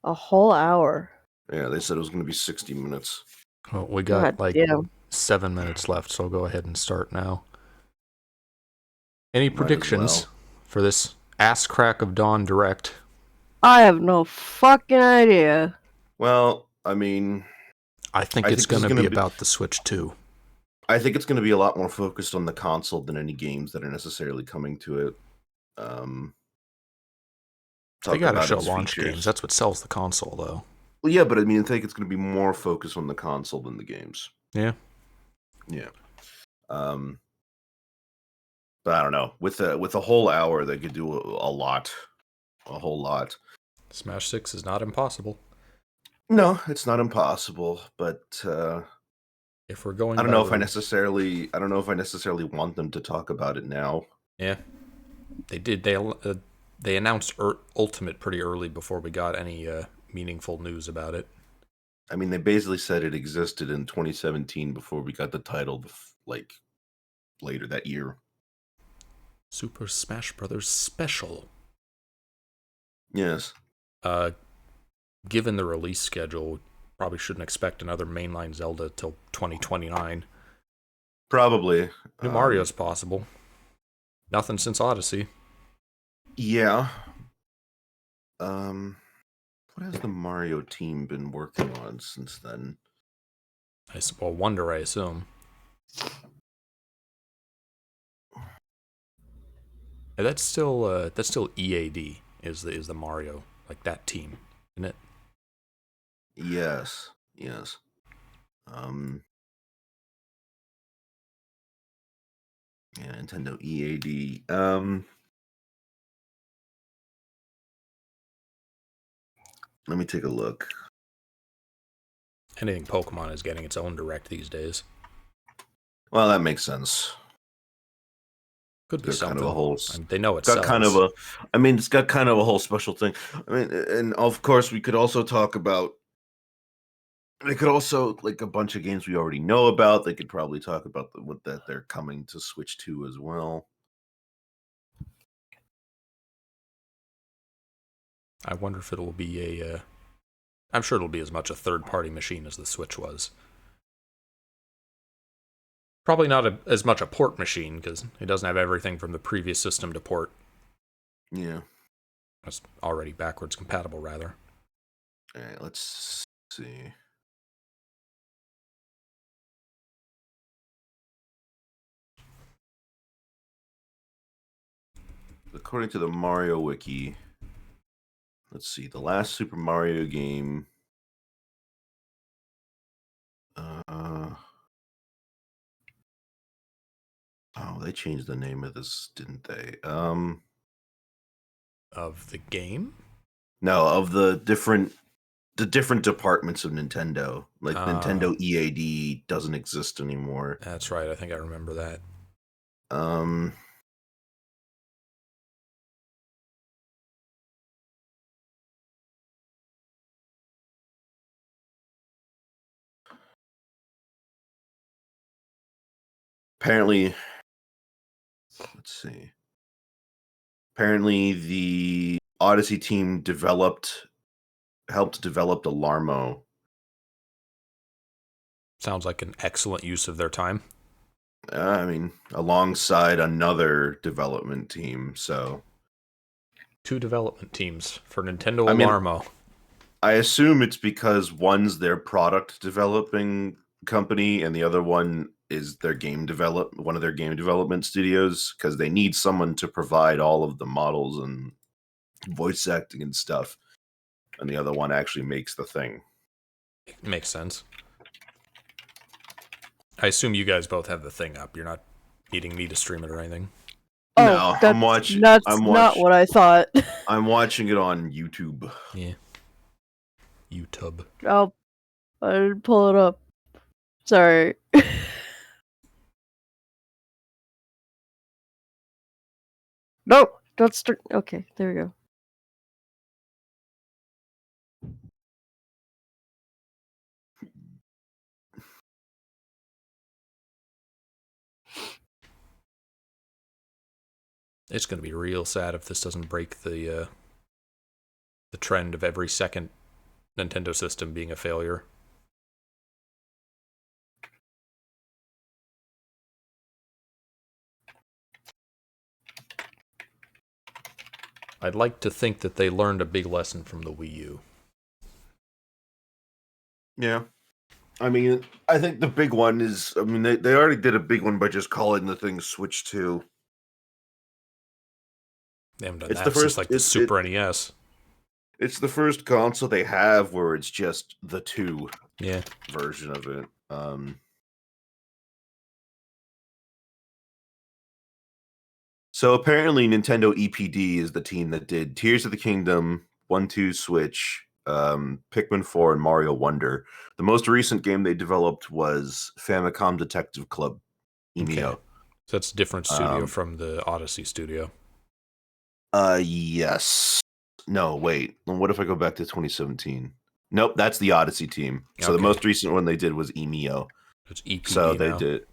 A whole hour. Yeah, they said it was going to be 60 minutes. Well, we God got like damn. 7 minutes left, so I'll go ahead and start now. Any Might as predictions well. for this ass crack of dawn direct? I have no fucking idea. Well, I mean, I think I it's think this going is to gonna be be- about the Switch 2. I think it's going to be a lot more focused on the console than any games that are necessarily coming to it. They Talk gotta about show its launch games. features. That's what sells the console, though. Well, yeah, but I mean, I think it's going to be more focused on the console than the games. Yeah. Yeah. But I don't know. With a whole hour, they could do a lot, a whole lot. Smash 6 is not impossible. No, it's not impossible, but If we're going I don't by know if I release- necessarily want them to talk about it now. Yeah. They did. They announced Ultimate pretty early before we got any meaningful news about it. I mean, they basically said it existed in 2017 before we got the title, like later that year. Super Smash Brothers Special. Yes. Given the release schedule, probably shouldn't expect another mainline Zelda till 2029. Probably. New Mario's possible. Nothing since Odyssey. Yeah. What has the Mario team been working on since then? Wonder, I assume. That's still EAD is the Mario, like that team, isn't it? Yes. Yeah, Nintendo EAD. Let me take a look. Anything Pokemon is getting its own direct these days. Well, that makes sense. Could be something. Kind of a whole. They know it's got sells. kind of a. I mean, it's got kind of a whole special thing. I mean, and of course, we could also talk about. They could also like a bunch of games we already know about. They could probably talk about that they're coming to Switch 2 as well. I wonder if it'll be a. I'm sure it'll be as much a third-party machine as the Switch was. Probably not as much a port machine, because it doesn't have everything from the previous system to port. Yeah. It's already backwards compatible, rather. Alright, let's see. According to the Mario Wiki, let's see, the last Super Mario game. Oh, they changed the name of this, didn't they? Of the game? No, of the different departments of Nintendo. Like Nintendo EAD doesn't exist anymore. That's right. I think I remember that. Apparently, let's see. Apparently, the Odyssey team helped develop the Larmo. Sounds like an excellent use of their time. I mean, alongside another development team, so 2 development teams for Nintendo I mean, Larmo. I assume it's because one's their product developing company and the other one is one of their game development studios, because they need someone to provide all of the models and voice acting and stuff, and the other one actually makes the thing. It makes sense. I assume you guys both have the thing up. You're not needing me to stream it or anything. No, that's not what I thought. I'm watching it on YouTube. Yeah. YouTube. I didn't pull it up. Sorry. Nope. Don't start. Okay, there we go. It's going to be real sad if this doesn't break the trend of every second Nintendo system being a failure. I'd like to think that they learned a big lesson from the Wii U. Yeah. I mean, I think the big one is, I mean, they already did a big one by just calling the thing Switch 2. They haven't done It's that the since first- like the it's- Super NES. It's the first console they have where it's just the 2 Yeah. version of it. So apparently Nintendo EPD is the team that did Tears of the Kingdom, 1-2 Switch, Pikmin 4, and Mario Wonder. The most recent game they developed was Famicom Detective Club, EMEO. Okay. So that's a different studio from the Odyssey studio. Yes. No, wait. Then what if I go back to 2017? Nope, that's the Odyssey team. So the Okay. most recent one they did was EMEO. It's EPD So they now. did.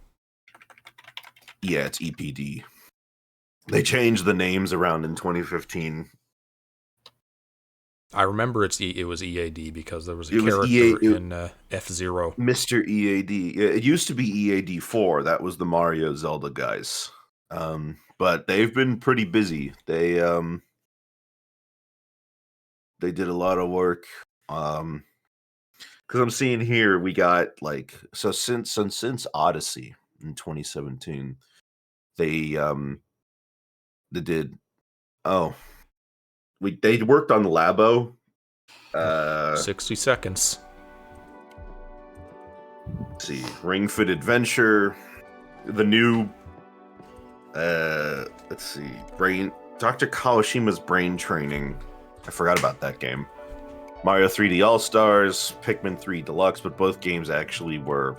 Yeah, it's EPD. They changed the names around in 2015. I remember it was EAD because there was a It was character in F-Zero. Mr. EAD. Yeah, it used to be EAD 4. That was the Mario Zelda guys. But they've been pretty busy. They did a lot of work. Because I'm seeing here we got like since Odyssey in 2017, they did they worked on Labo. 60 seconds. Let's see, Ring Fit Adventure, the new let's see, Dr. Kawashima's Brain Training. I forgot about that game. Mario 3D All-Stars, Pikmin 3 Deluxe, but both games actually were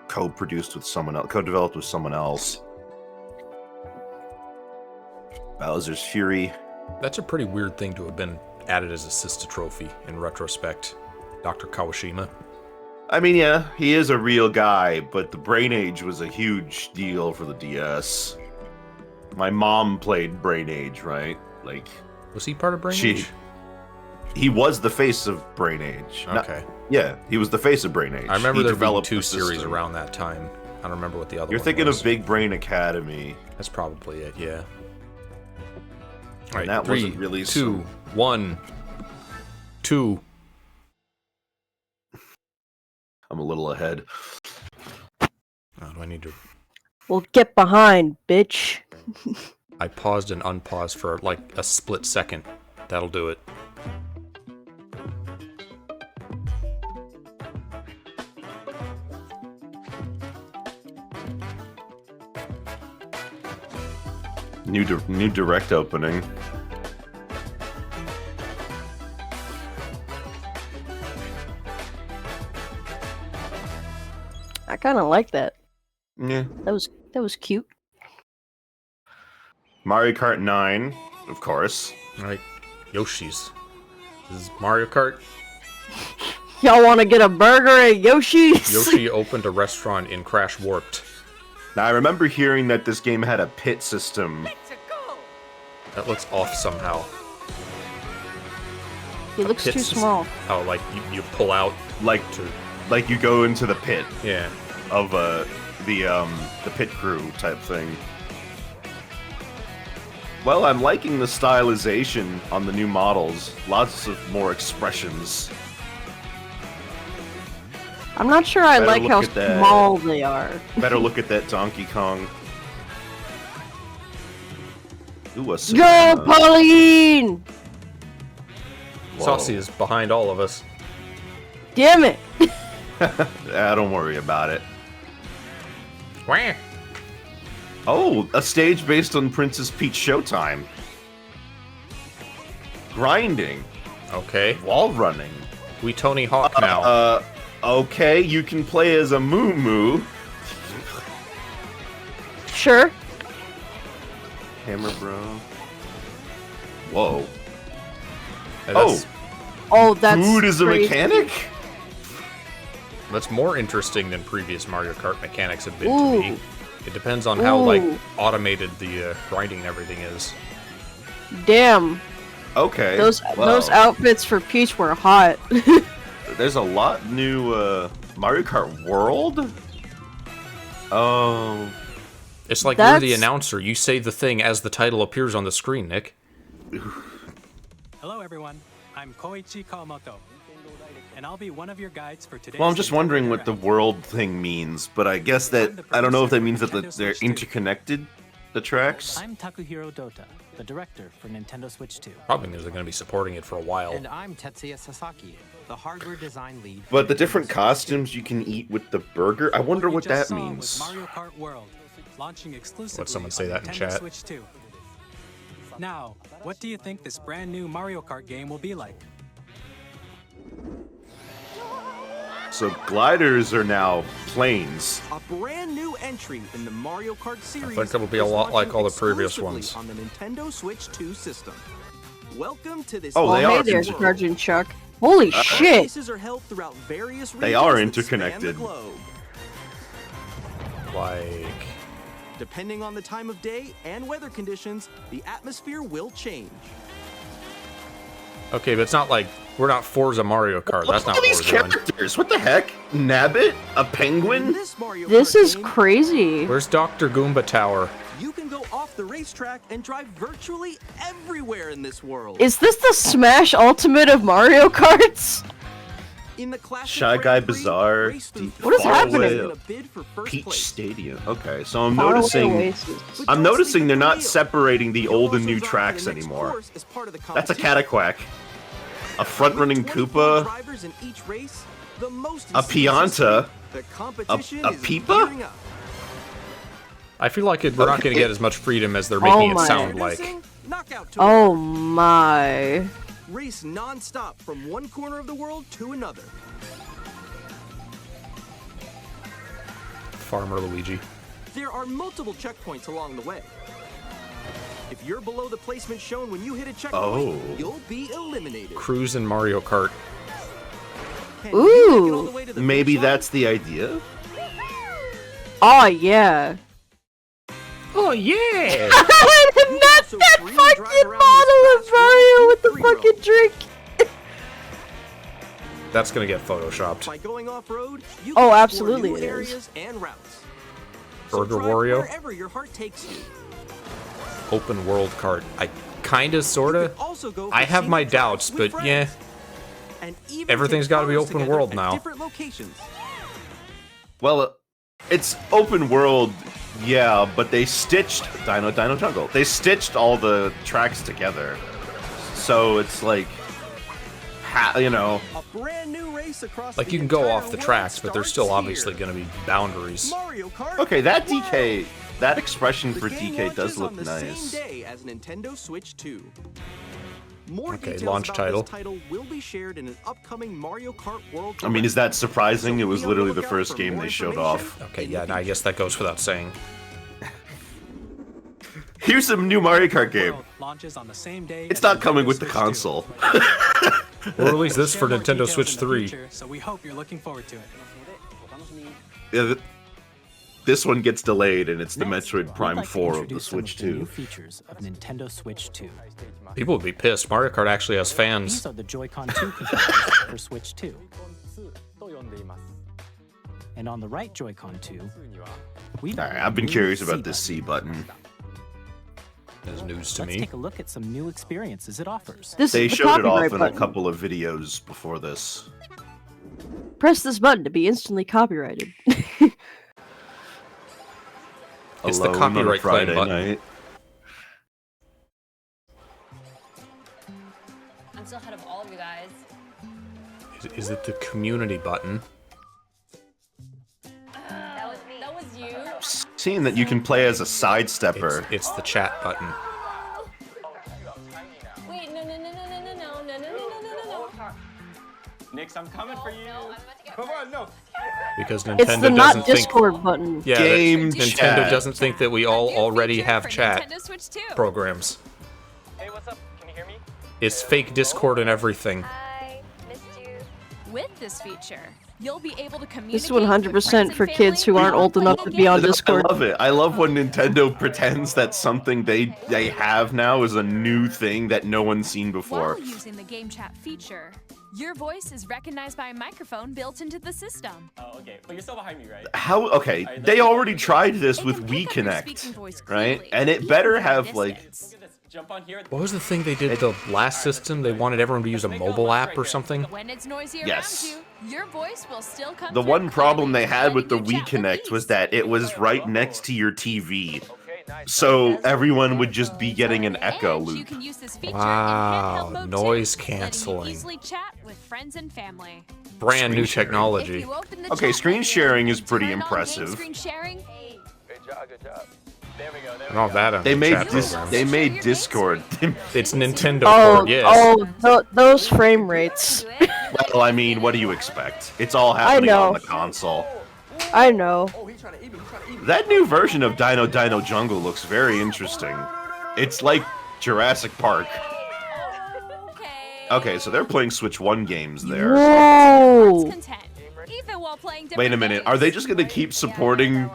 co-produced with someone else, co-developed with someone else. Bowser's Fury. That's a pretty weird thing to have been added as a sister trophy in retrospect. Dr. Kawashima. I mean, yeah, he is a real guy, but the Brain Age was a huge deal for the DS. My mom played Brain Age, right? Like, Was he part of Brain Age? He was the face of Brain Age. Okay. Yeah, he was the face of Brain Age. I remember He there being developed 2 the series system. around that time. I don't remember what the other You're one thinking was. of Big Brain Academy. That's probably it, yeah. All right, that 3, wasn't really 2, 1, 2. I'm a little ahead. Oh, do I need to... Well, get behind, bitch. I paused and unpaused for like a split second. That'll do it. New direct opening. I kind of like that. Yeah. That was cute. Mario Kart 9, of course. All right, Yoshi's. This is Mario Kart. Y'all want to get a burger at Yoshi's? Yoshi opened a restaurant in Crash Warped. Now, I remember hearing that this game had a pit system. That looks off somehow. He looks Pit too system. small. Oh, like you pull out Like you go into the pit Yeah. of the pit crew type thing. Well, I'm liking the stylization on the new models. Lots of more expressions. I'm not sure I Better like look how at that. small they are. Better look at that Donkey Kong. Ooh, a Go, savannah. Pauline! Whoa. Saucy is behind all of us. Damn it! Don't worry about it. Wah! Oh, a stage based on Princess Peach Showtime. Grinding. Okay. Wall running. We Tony Hawk now. Okay, you can play as a Moo Moo. Sure. Hammer Bro. Whoa. Hey, that's, Oh, that's Food is a crazy. mechanic? that's more interesting than previous Mario Kart mechanics have been Ooh. to me. It depends on how like Ooh. automated the grinding and everything is. Damn. Okay. Those well, outfits for Peach were hot. There's a lot new Mario Kart World. Oh. It's like you're the That's- announcer. You say the thing as the title appears on the screen, Nick. Hello everyone, I'm Koichi Kawamoto, and I'll be one of your guides for today's... Well, I'm just wondering what the world thing means, but I guess that I don't know if that means that they're interconnected, the tracks. I'm Takuhiro Dota, the director for Nintendo Switch 2. Probably means they're going to be supporting it for a while. And I'm Tetsuya Sasaki, the hardware design lead. But the different costumes you can eat with the burger, I wonder what that We just means. saw was Mario Kart World, launching exclusively Let someone say on that in Nintendo chat. Switch 2. Now, what do you think this brand new Mario Kart game will be like? So gliders are now planes. A brand new entry in the Mario Kart series. think it'll be a is lot like launching all the previous exclusively ones. on the Nintendo Switch 2 system. Welcome to this. Oh, they hey are there, interconnected. Sergeant Chuck. Holy shit! Races are held throughout various regions They are that span the interconnected. globe. Like... Depending on the time of day and weather conditions, the atmosphere will change. Okay, but it's not like... We're not Forza Mario Kart. That's Look not at these what we're doing. characters. What the heck? Nabbit? A In penguin? this Mario This Kart is game, crazy. Where's Dr. Goomba Tower? you can go off the racetrack and drive virtually everywhere in this world. Is this the Smash Ultimate of Mario Karts? In the classic Shy Guy Grand Prix, Bazaar, race through What is far happening? away in a bid for first Peach place. Stadium. Okay, so I'm Faraway noticing... Oasis. But I'm don't noticing sleep they're on the not wheel. separating the You'll old and also new drive tracks the next anymore. course as part of the That's a competition. Cataquack. A front-running With 24 Koopa. drivers in each race, the most in A series Pianta. history. The competition A is Peepa? gearing up. I feel like we're not going to get as much freedom as they're Oh making it my. sound like. Introducing Knockout Tour. Oh my. Race non-stop from one corner of the world to another. Farmer Luigi. There are multiple checkpoints along the way. If you're below the placement shown when you hit a checkpoint, Oh. you'll be eliminated. Cruise in Mario Kart. Can you make it all Ooh. the way to the Maybe finish line? that's the idea? Oh yeah. Oh, yeah! Not also that freely drive fucking around model this of fast Mario with the free roam. fucking drink. That's going to get photoshopped. By going off-road, you Oh, can absolutely explore new it is. areas and routes. Burger drive Wario? wherever your heart takes you. Open world kart. I kinda, You sorta. can also go I for have my single doubts, drives with but yeah. friends. And even Everything's take gotta be photos open together world at now. different locations. Well, it's open world, yeah, but they stitched Dino Jungle. They stitched all the tracks together, so it's like, you know, A brand new race across Like, the you can go entire off the world tracks, but there's still starts obviously here. going to be boundaries. Mario Kart okay, that World. DK, that expression The for game DK does launches look on the nice. Same day as Nintendo Switch 2. More Okay, details launch about title. This title will be shared in an upcoming Mario Kart World. I mean, is that Direct. surprising? It was be on the literally the lookout first for game more they showed information off. Okay, in yeah, the and I guess that goes without saying. Here's a new Mario Kart game. World launches on the same day It's as not Nintendo coming with the Switch 2. console. We'll release this Share for more Nintendo details Switch in the 3. future, so we hope you're looking forward to it. Yeah, this one gets delayed, and it's the Next, Metroid we'd Prime like to 4 of the introduce some Switch of the new 2. features of Nintendo Switch 2. People would be pissed. Mario Kart actually has fans. These are the Joy-Con 2 controllers for Switch 2. And on the right Joy-Con 2, we've Alright, I've been curious about this C button. That's news to Let's me. take a look at some new experiences it offers. This They is the showed it off copyright in a button. couple of videos before this. Press this button to be instantly copyrighted. It's the Alone copyright on a Friday claim button. night. I'm still ahead of all of you guys. Is it the community button? That was me. That was you. Seeing that you can play as a sidestepper. It's the chat button. Wait, no, no, no, no, no, no, no, no, no, no, no, no. Nix, I'm coming for you. No, I'm about to get Come on, no. Because It's the Nintendo not doesn't think. Discord button. Yeah, Game Nintendo chat. doesn't think that we all already have chat Nintendo Switch 2. programs. Hey, what's up? Can you hear me? It's fake Discord and everything. Hi, missed you. With this feature, you'll be able to communicate. This is 100% for kids who aren't old enough to be on Discord. I love it. I love when Nintendo pretends that something they have now is a new thing that no one's seen before. While using the game chat feature, your voice is recognized by a microphone built into the system. Oh, okay. But you're still behind me, right? How? Okay, they already tried this with Wii Connect, right? And it better have like. Jump on here. What was the thing they did the last system? They wanted everyone to use a mobile app or something? When it's noisy Yes. around you, your voice will still come The through one problem clearly, they had with the letting your Wii chat Connect with was ease. that it was right next to your TV. So everyone would just be getting an echo And you loop. can use this feature in Wow, handheld mode noise too, letting you canceling. easily chat with friends and family. Brand new Screen sharing. If technology. you open the Okay, chat screen menu sharing is and pretty turn on game impressive. Screen sharing, Good job. There we go. There I we don't have that on They the made chat this. programs. They made Discord. It's Nintendo port, yes. Those frame rates. Well, I mean, what do you expect? It's all happening know. on the console. I know. That new version of Dino Dino Jungle looks very interesting. It's like Jurassic Park. Okay, so they're playing Switch 1 games there. Whoa! content, even while playing Wait a different minute, games. are they just gonna keep supporting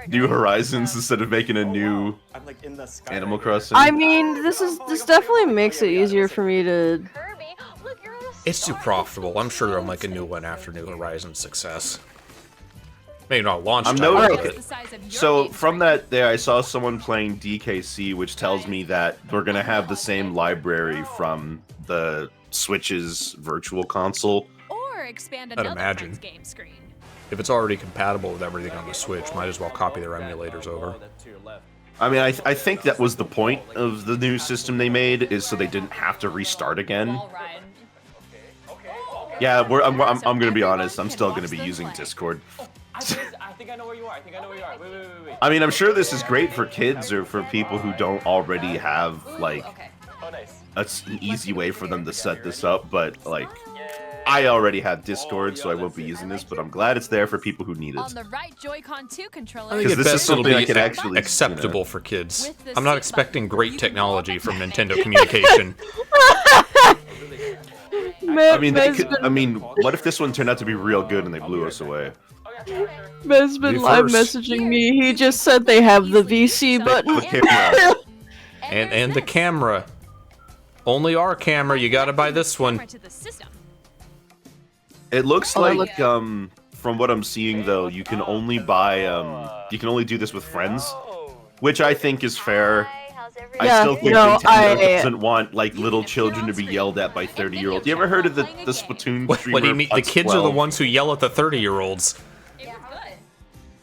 New Horizons instead of making a new I'm like in the sky. Animal Crossing? I mean, this definitely makes it easier for me to. It's too profitable. I'm sure they'll make a new one after New Horizons' success. Maybe not launch I'm title, noting but it. So from that there, I saw someone playing DKC, which tells me that we're gonna have the same library from the Switch's Virtual Console. Or expand I'd another imagine. friend's game screen. if it's already compatible with everything on the Switch, might as well copy their emulators over. I mean, I think that was the point of the new system they made, is so they didn't have to restart again. Yeah, I'm gonna be honest. I'm still gonna be using Discord. I think I know where you are. I think I know where you are. Wait. I mean, I'm sure this is great for kids or for people who don't already have like an easy way for them to set this up. But like, I already have Discord, so I won't be using this. But I'm glad it's there for people who need On it. the right Joy-Con 2 controller, I think at this is best it'll something I be can actually, acceptable for kids. With the I'm not sit expecting great technology from Nintendo Communication. I mean, they could, I mean, what if this one turned out to be real good and they blew us away? Ben's been You live first. messaging me. He just said they have the VC button. The camera. And the camera. Only our camera, you gotta buy this one. It looks Oh, like, look- from what I'm seeing though, you can only buy, you can only do this with friends, which I think is fair. I Yeah, still think no, Nintendo doesn't want like little children to be yelled at by 30-year-olds. You ever heard of the Splatoon What streamer? do you mean? The Putz kids are the 12? ones who yell at the 30-year-olds.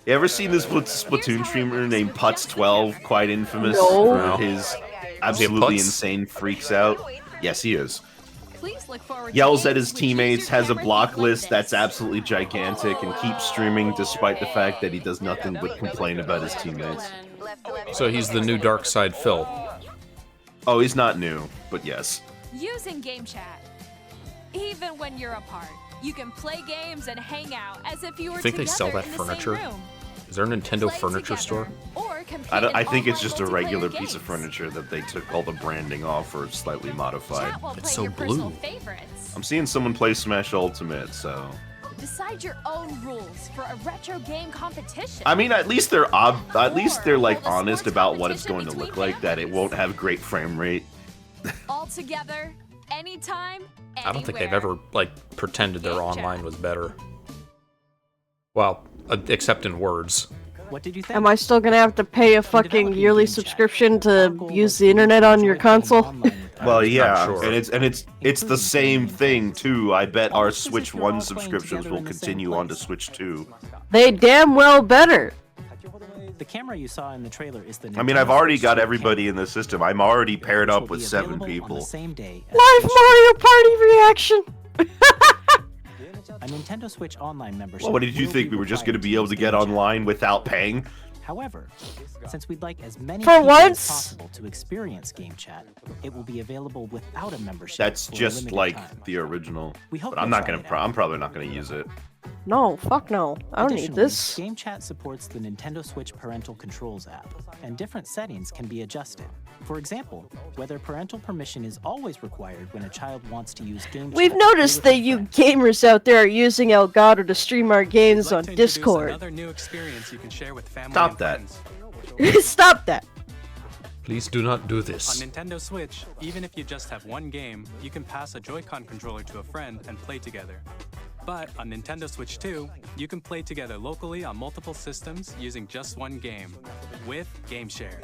You ever seen this Splatoon streamer named Putz12, quite infamous No. for his absolutely Putz? insane freaks out? Yes, he is. Please look forward Yells to at his games which use teammates, your has a camera block like list this. that's absolutely gigantic, and keeps streaming despite the fact that he does nothing but complain about his teammates. So he's the new Dark Side Phil. Oh, he's not new, but yes. Using game chat. Even when you're apart, you can play games and hang out as if you were Think they together sell that in the furniture? same room. Is there a Nintendo Play furniture together, store? Or compete I in think it's online just a regular multiplayer piece of games. furniture that they took all the branding off or slightly modified. Chat while It's playing so your personal blue. favorites. I'm seeing someone play Smash Ultimate, so... Decide your own rules for a retro game competition. I mean, at least they're like honest about what it's going to look like, that it won't have great frame rate. All together, anytime, I don't think they've anywhere. ever, like, pretended their Game online chat. was better. Well, except in words. What did you think? Am I still gonna have to pay a fucking yearly subscription to use the internet on your console? Well, yeah, sure. and it's the same thing too. I bet our Switch 1 subscriptions will continue on to Switch 2. They damn well better. The camera you saw in the trailer is the I mean, I've already Nintendo got Switch everybody in the system. I'm already paired which up will with be 7 available on the people. same day as Live Switch Mario Party reaction. A Nintendo Switch Online membership. Well, what did you will think? be We were just required going to be able to use get game chat. online without paying? However, since we'd like as many For people once? as possible to experience game chat, it will be available without a membership. That's for a just limited like time. the original. We hope But I'm you'll not try gonna. it out. I'm probably not gonna use it. No, fuck no. I don't need Additionally, this. Game Chat supports the Nintendo Switch Parental Controls app, and different settings can be adjusted. For example, whether parental permission is always required when a child wants to use Game Chat. We've noticed that you gamers out there are using Elgato to stream our games We'd like on to introduce Discord. Another new experience you can share with family Stop and that. friends. Stop that. Please do not do On this. Nintendo Switch, even if you just have one game, you can pass a Joy-Con controller to a friend and play together. But on Nintendo Switch 2, you can play together locally on multiple systems using just one game with Game Share.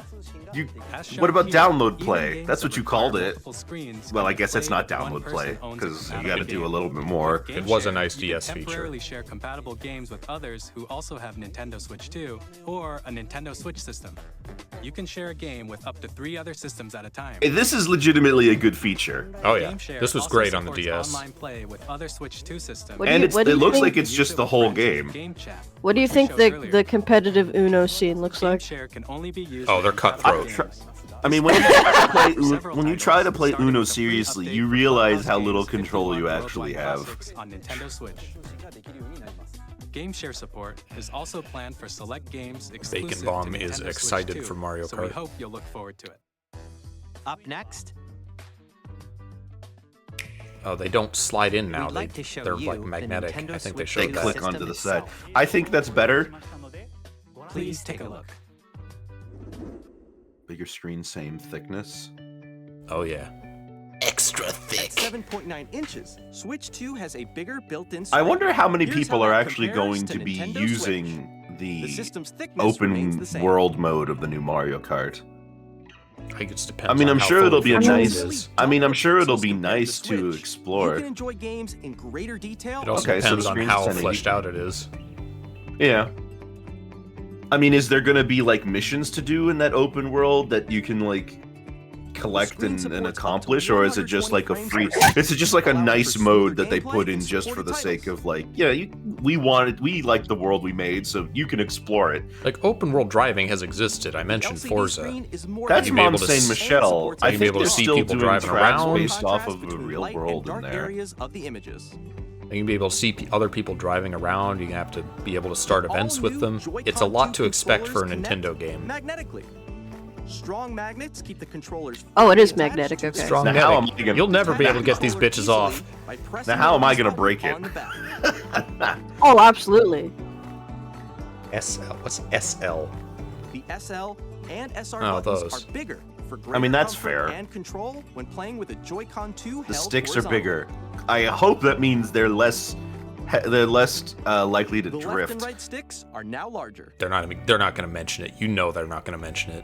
As shown What about here, download even play? games That's that what you require called it. multiple screens Well, can I be guess it's played not with one download person play owns because an you got to app do a game. little bit more. With Game It was a Share, nice you can DS feature. temporarily share compatible games with others who also have Nintendo Switch 2 or a Nintendo Switch system. You can share a game with up to 3 other systems at a time. Hey, this is legitimately a good feature, Oh yeah, Game Share this was also great on the supports DS. Online play with other Switch 2 systems. What do and you- what do it you looks think- like it's just the whole game. Game Chat. What do you We think showed the earlier. competitive Uno scene looks Game like? Share can only be used Oh, they're with compatible cutthroat. games. I mean, when you try to play Uno seriously, you realize how little control you actually have. On Nintendo Switch. Game Share support is also planned for select games exclusive Bacon Bomb to is Nintendo Switch excited 2, for Mario so we Kart. hope you'll look forward to it. Up next, Oh, they don't slide in now. We'd like to show They're you like the magnetic. Nintendo I think they Switch They showed that. click onto system the side. itself. I think that's better. Please take a look. Bigger screen, same thickness. Oh yeah. Extra At thick. 7.9 inches, Switch 2 has a bigger built-in I screen. wonder how many Here's people how are that actually compares going to be Nintendo using Switch. The the system's thickness remains open the same. world mode of the new Mario Kart. I think it depends. I mean, on I'm how sure full it'll the be a feature I mean- nice. is. I mean, I'm sure it'll Pixels be compared nice to Switch. You explore. can enjoy games in greater detail. It also Okay, so depends the on screen's how 1080p. fleshed out it is. Yeah. I mean, is there gonna be like missions to do in that open world that you can like collect screen and supports up to accomplish, or is it just like a 120 free? frames per Is it just like a allowing nice for mode smoother that they gameplay put in and just for the supported sake of like, yeah, we like the world we made, so you can explore it. Like open world driving has existed. I mentioned LCD Forza. screen is more That's You'd be Mont able to Saint s- Michel. I you'd be think able to they're see still people doing driving tracks around. based off Contrast of a between real light and world in dark there. areas of the images. You can be able to see other people driving around. You have to be able to start events All with new them. Joy-Con It's a lot 2 to expect for a controllers Nintendo connect game. Magnetically. Strong magnets keep the controllers. Oh, it is firmly attached magnetic, to okay. Strong Now, how am magnetic. I gonna- You'll never be able to the get these controller bitches easily off. by pressing Now, how am I the gonna button break it? on the back. Oh, absolutely. SL. What's SL? The SL and SR Oh, buttons those. are bigger for I mean, greater that's comfort fair. and control when playing with a Joy-Con 2 The held sticks are horizontally. bigger. I hope that means they're less likely to The left and drift. right sticks are now larger. They're not going to mention it. You know they're not going to mention it.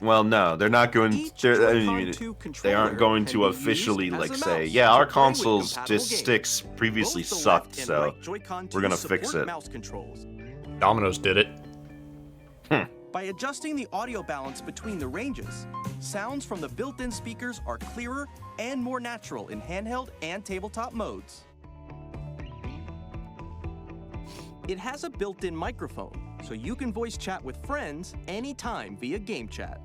Well, no, they're not going. Each I Joy-Con mean, 2 they aren't controller going can to be used officially as like a say, mouse yeah, to our play with consoles compatible just games. sticks previously Both the sucked, left and so right Joy-Con we're gonna 2 fix support it. Mouse controls. Domino's did it. By adjusting the audio balance between the ranges, sounds from the built-in speakers are clearer and more natural in handheld and tabletop modes. It has a built-in microphone, so you can voice chat with friends anytime via game chat.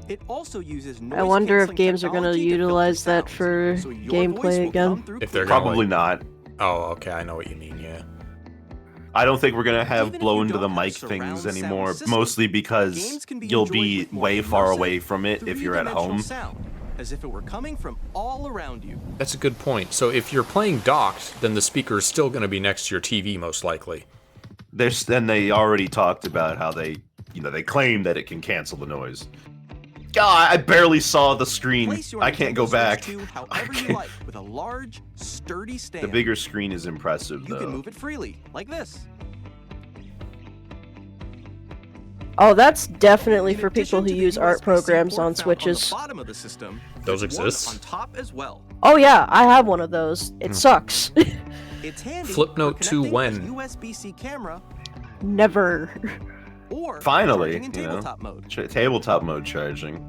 It also uses I wonder if noise-canceling games are going to technology to filter utilize that sounds, for so your voice gameplay will again. come through If they're clearly. gonna, Probably not. Oh, okay. I know what you mean. Yeah. I don't think we're gonna have Even if blow you into the don't have mic surround things sound anymore, system, mostly because games can be you'll enjoyed be with more way far immersive, away from it if you're at three-dimensional home. sound, as if it were coming from all around you. That's a good point. So if you're playing docked, then the speaker is still going to be next to your TV most likely. Then they already talked about how they claim that it can cancel the noise. God, I barely saw the screen. Place your I can't Nintendo go Switch back. 2 I however you can't- like, with a large, sturdy stand. The bigger screen is impressive, You can though. move it freely, like this. Oh, that's definitely In for people who addition to the use art USB-C programs port on found Switches. the bottom of the system, Those there's one exist? on top as well. Oh yeah, I have one of those. It sucks. It's handy Flipnote for 2 connecting when? a USB-C camera Never. or Finally, charging in you know. tabletop mode. Tabletop mode charging.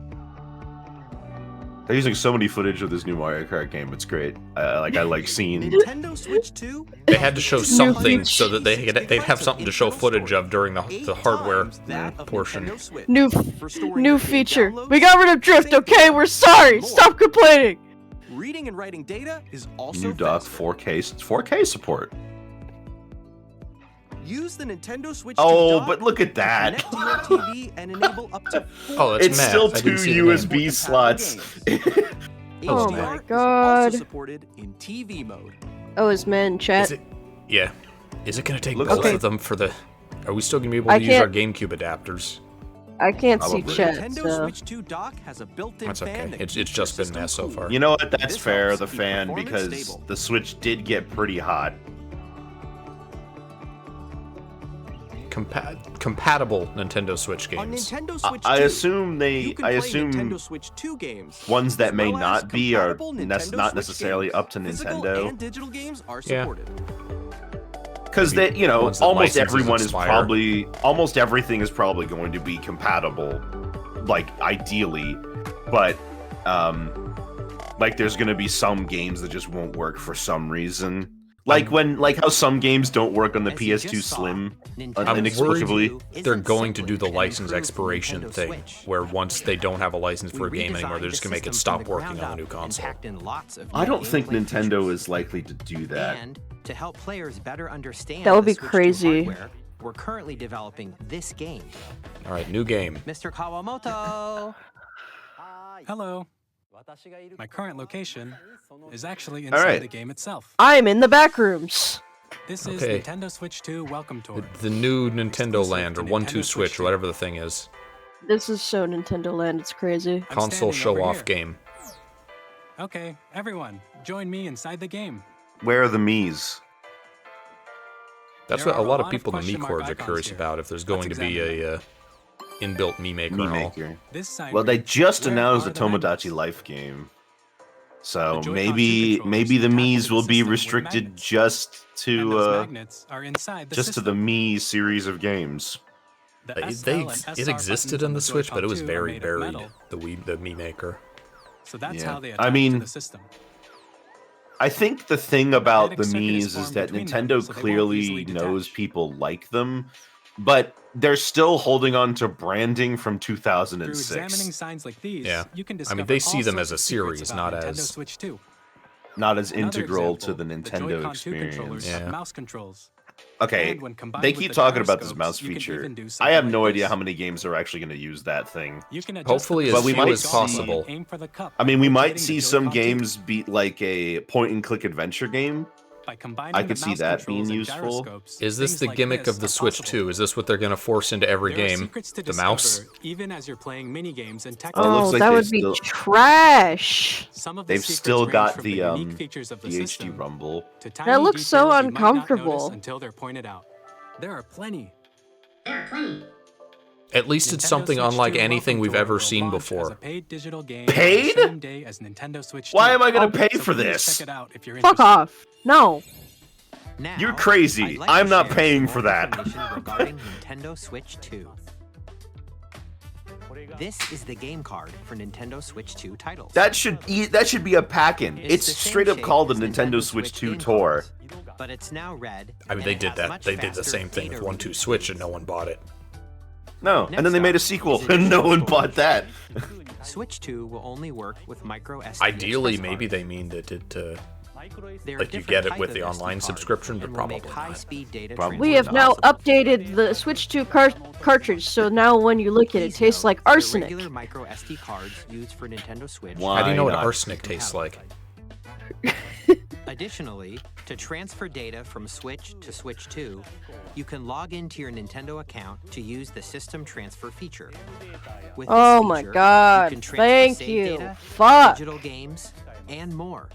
They're using so many footage of this new Mario Kart game. It's great. I like seeing. Nintendo Switch 2. They had to show New something features. so that they'd have something to show footage of during the 8 hardware times that of portion. Nintendo Switch. New For storing new your game feature. downloads, We got rid of drift, save okay? data, We're sorry. more. Stop complaining. Reading and writing data is also New dock faster. 4K support. Use the Nintendo Switch. Oh, but look at that. Connect to your TV and enable up to 4 Oh, that's It's math. still I 2 didn't see the name. USB slots. Oh HDR my is God. also supported in TV mode. Oh, is man chat? Is it? Yeah. Is it gonna take Looks both like- of them for the? Are we still gonna be able I to use our can't- GameCube adapters? I can't see Probably. chat. Nintendo So. Switch 2 dock has a built-in That's fan okay. that It's keeps just your been system mess so cool. far. You know what? That's This fair, helps the keep fan, performance because stable. the Switch did get pretty hot. Compatible Nintendo Switch On games. Nintendo Switch 2, I assume you can I play assume Nintendo Switch 2 games. ones that as may well as not be are compatible not Nintendo necessarily Switch up to games. Physical Nintendo. and digital games are Yeah. supported. Because Maybe they, you know, ones that almost licenses everyone is expire. probably, almost everything is probably going to be compatible, like ideally, but like there's going to be some games that just won't work for some reason. Like how some games don't work on the As you PS2 just saw, Slim Nintendo inexplicably. Switch 2 They're isn't going to simply do the an license improved expiration Nintendo thing, Switch. where once they don't have a license for a We game anymore, redesigned they're just the gonna make it system stop from working ground on the new up console. and packed in lots of I new don't think gameplay Nintendo features. is likely to do that. And to help players better understand That would the be Switch 2 crazy. hardware, we're currently developing this game. All right, new game. Mr. Kawamoto. Hello. My current location is actually All inside right. the game itself. I'm in the back rooms. This is Okay. Nintendo Switch 2 Welcome Tour. The new Nintendo Exclusive Land or to 1-2 Nintendo Switch Switch or whatever the thing is. This is so Nintendo Land. It's crazy. I'm Console standing over show-off here. game. Okay, everyone, join me inside the game. Where are the Mii's? That's There what a are lot a of lot people of in the Mii question cords mark are curious icons about here. if there's Let's going to be examine a inbuilt Mii Maker Mii and all. Maker. This sign Well, they reads, just "Where announced are the the magnets?" Tomodachi Life game. So The Joy-Con 2 maybe controllers the tap into Mii's the will be system with restricted magnets. just And those to magnets are inside the just to the system. Mii series of games. The It SL and SR existed buttons in on the Switch, but it was Joy-Con 2 are very made of buried. metal, The Mii Maker. so that's Yeah. how they I attach mean, to the system. I think the thing about the magnetic circuit is Mii's is formed that between them, Nintendo so they won't clearly easily knows detach. people like them, but they're still holding on to branding from Through examining 2006. signs like these, Yeah. you can I discover mean, they see all them sorts as a of secrets series, about not Nintendo as- Switch 2. Not as Another integral to example, the the Nintendo Joy-Con 2 experience. controllers Yeah. have mouse controls. Okay, And when combined they with keep the talking about this gyroscopes, mouse you can feature. even do I something have like no idea this. how many games are actually going to use that thing. You can adjust Hopefully the as But we few might as see- possible. Aim for the cup I mean, by we might rotating the see some Joy-Con 2. games be like a point-and-click adventure game. By combining I the could see mouse that being controls and useful. gyroscopes, Is this things the like gimmick this of the are Switch possible. 2? Is this what they're going to force into every There are game? secrets to The mouse? discover, even as you're playing mini games and tech. Oh, it looks Oh, like that they would be still- trash. Some of the They've secrets still range got from the unique features of the HD system Rumble. to tiny looks so details you might not uncomfortable. notice until they're pointed out. There are plenty. At least it's Nintendo something Switch unlike 2 anything Welcome we've Tour ever will seen launch as before. a paid digital game Paid? on the same day as Nintendo Switch 2. Why am I going to pay So for please this? Check it out if you're Fuck interested. off. No. Now, You're crazy. I'd like to I'm not share paying some for more that. information regarding Nintendo Switch 2. This is the game card for Nintendo Switch 2 titles. That should be a pack-in. It's the same straight up shape called the as Nintendo Switch 2 game tour. cards, but it's now red. I mean, and they it did has that. much They did the faster same thing data with 1-2 reading Switch, speed. and no one bought it. No, and then they Next made a up sequel, is and no additional one bought storage. that. Switch 2 will only work with micro SD. Ideally, express maybe cards. they mean that it, There are like you different get it type with of the SD online cards subscription, but and will make probably not. high-speed data Probably We transfer have now possible. updated the Switch 2 cartridge, so now when you look at it, it Please tastes note like that arsenic. Regular micro SD cards used for Nintendo Switch. Why How do you know what not? arsenic tastes like? Additionally, to transfer data from Switch to Switch 2, you can log into your Nintendo account to use the system transfer feature. With this Oh my feature, God, you can transfer thank save you. data, Fuck. digital games, and more.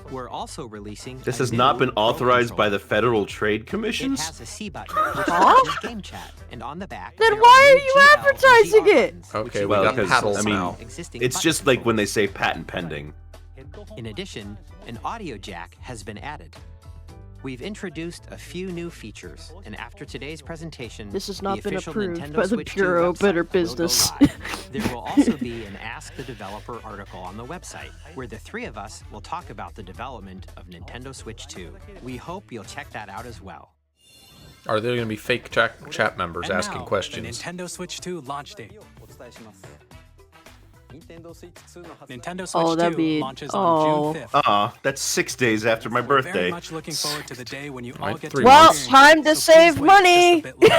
We're also releasing. This a has new not been Pro authorized by controller. the Federal Trade It Commissions? has a C button, which Huh? is game chat, and on the back. Then there why new are you GL and advertising GR it? buttons, Okay, which we Well, got because, paddles I mean, now. existing It's button just like when they controls. say patent pending. In addition, an audio jack has been added. We've introduced a few new features, and after today's presentation, This has the not been official approved Nintendo by the Switch 2 Bureau of website Better will go Business. live. There will also be an Ask the Developer article on the website, where the three of us will talk about the development of Nintendo Switch 2. We hope you'll check that out as well. Are there going to be fake chat members And asking now, questions? The Nintendo Switch 2 launch date. Nintendo Switch Oh, that'd 2 be- launches oh. on June 5th. That's 6 days after my We're birthday. very much looking forward to the day when you all Right, get 3 to Well, months. time to so save please wait money. just a bit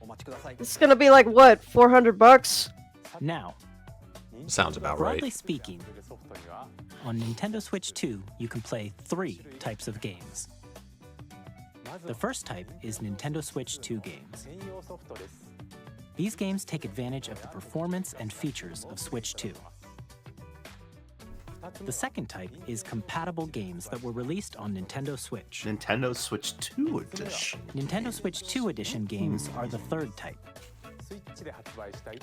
longer. It's gonna be like what, $400? Now, Sounds about broadly right. speaking, on Nintendo Switch 2, you can play 3 types of games. The first type is Nintendo Switch 2 games. These games take advantage of the performance and features of Switch 2. The second type is compatible games that were released on Nintendo Switch. Nintendo Switch 2 edition. Nintendo Switch 2 edition games are the third type.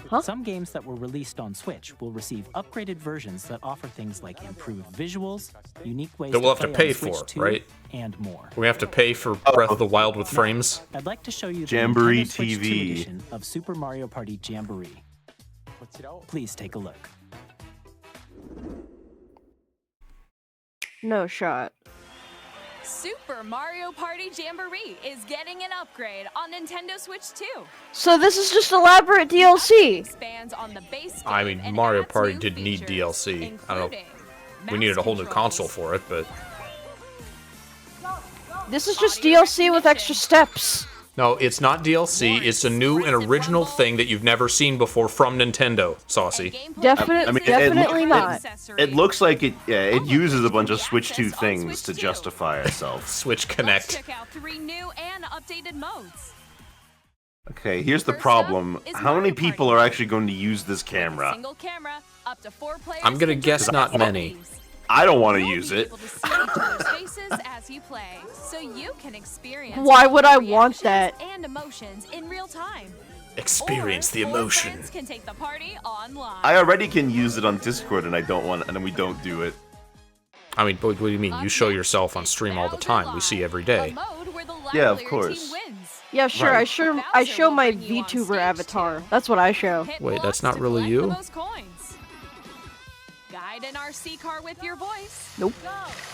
Huh? Some games that were released on Switch will receive upgraded versions that offer things like improved visuals, unique ways That we'll have to play pay on Switch for, 2, right? and more. We have to pay for Breath of the Wild with frames. I'd like to show you the Jamboree Nintendo Switch 2 TV. edition of Super Mario Party Jamboree. Please take a look. No shot. Super Mario Party Jamboree is getting an upgrade on Nintendo Switch 2. So this is just elaborate DLC. Expands on the base I game mean, and Mario adds Party new did need features, DLC. I don't know. including We needed a whole new mouse console controls. for it, but This is just DLC with extra steps. no, it's not DLC. It's a new and original thing that you've never seen before from Nintendo, Saucy. Definitely not. It looks like it uses a bunch of Switch 2 things to justify itself. Switch Let's Connect. check out 3 new and updated modes. Okay, here's the First up problem. is How many Mario people Party. are actually going to use this camera? Single camera, up to 4 players. I'm gonna can guess join not many. activities. I don't want to You'll use be it. able to see each other's faces as you play, so you can experience Why would I reactions want that? and emotions in real time. Experience Or the 4 emotion. friends can take the party online. I already can use it on Discord, and then we don't do it. I mean, what do you mean? You show yourself on stream all the time. We see every day. A mode where the Yeah, of livelier course. team wins. Yeah, sure. Right. I show my VTuber avatar. That's what I show. Hit Wait, once that's not to really collect you? the most coins. Guide an RC car with your voice. Nope.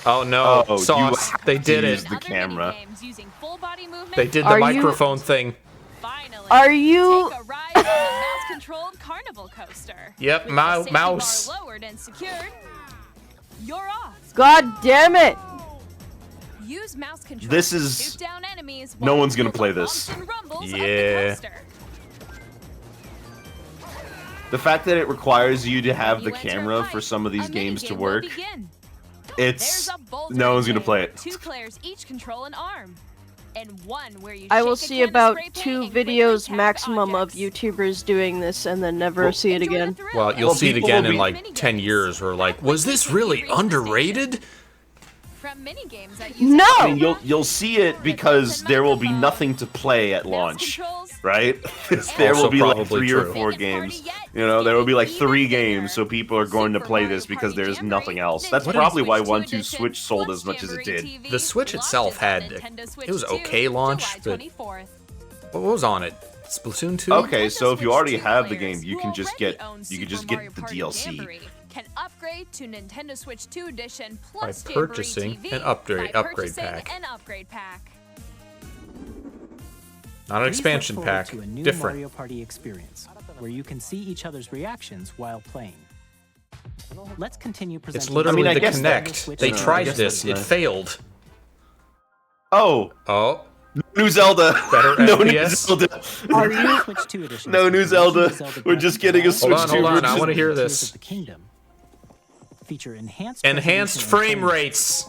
Oh no, Oh, Sauce! you They have did to it. use the Other camera. minigames using full body movement. They did the Are you- microphone thing. Finally, Are you- take a ride on the mouse-controlled carnival coaster. Yep, With the safety mouse. bar lowered and secured. You're off. God damn it! Use mouse control. This to is- shoot down enemies no while one's gonna you play feel the this. bumps and rumbles of the Yeah. coaster. The fact that it requires you to have the You enter camera pipe, for some of these a games to minigame will work, begin. it's There's a boulder no one's gonna game. play it. 2 players each control an arm. And one where you I will shake a see can of about spray paint 2 and quickly videos tap maximum of objects. YouTubers doing this and then never see it Enjoy the again. thrill Well, of you'll see it people again will in be- like 10 years. We're like, was this Quickly really reach the underrated? station. From minigames that use No! I mean, you'll see it because there will be nothing to play at mouse launch, controls, right? there Also will be like probably 3 or true. 4 Biggest games. party yet You know, is there will be like getting 3 even games, so bigger. people are going to Super play Mario this because Party there's Jamboree, nothing else. That's Nintendo probably why Switch 1, 2 2 edition Switch sold plus as much as it Jamboree did. TV The Switch itself launches had- on Nintendo Switch it was 2, okay launch, July but- 24th. What was on it? Splatoon 2? Okay, so if you already Switch 2 have the players game, you who can just already get own you can just Super Mario get the Party DLC. Jamboree can upgrade to Nintendo Switch 2 edition plus By Jamboree purchasing TV an upgrade by upgrade purchasing pack. an upgrade pack. Not an Please expansion look forward pack. to a new Different. Mario Party experience, where you can see each other's reactions while playing. Let's continue presenting. It's literally I the guess that- Connect. They I tried guess this. that's It nice. failed. Oh, Oh, new Zelda. Better no new FPS? Zelda. Are you? Switch 2 edition No is new the Zelda. Legend of We're Breath just of the getting a Wild Switch Hold on, 2 hold on, I version. wanna hear Tears this. of the Kingdom. Feature enhanced enhanced resolution and frame rates.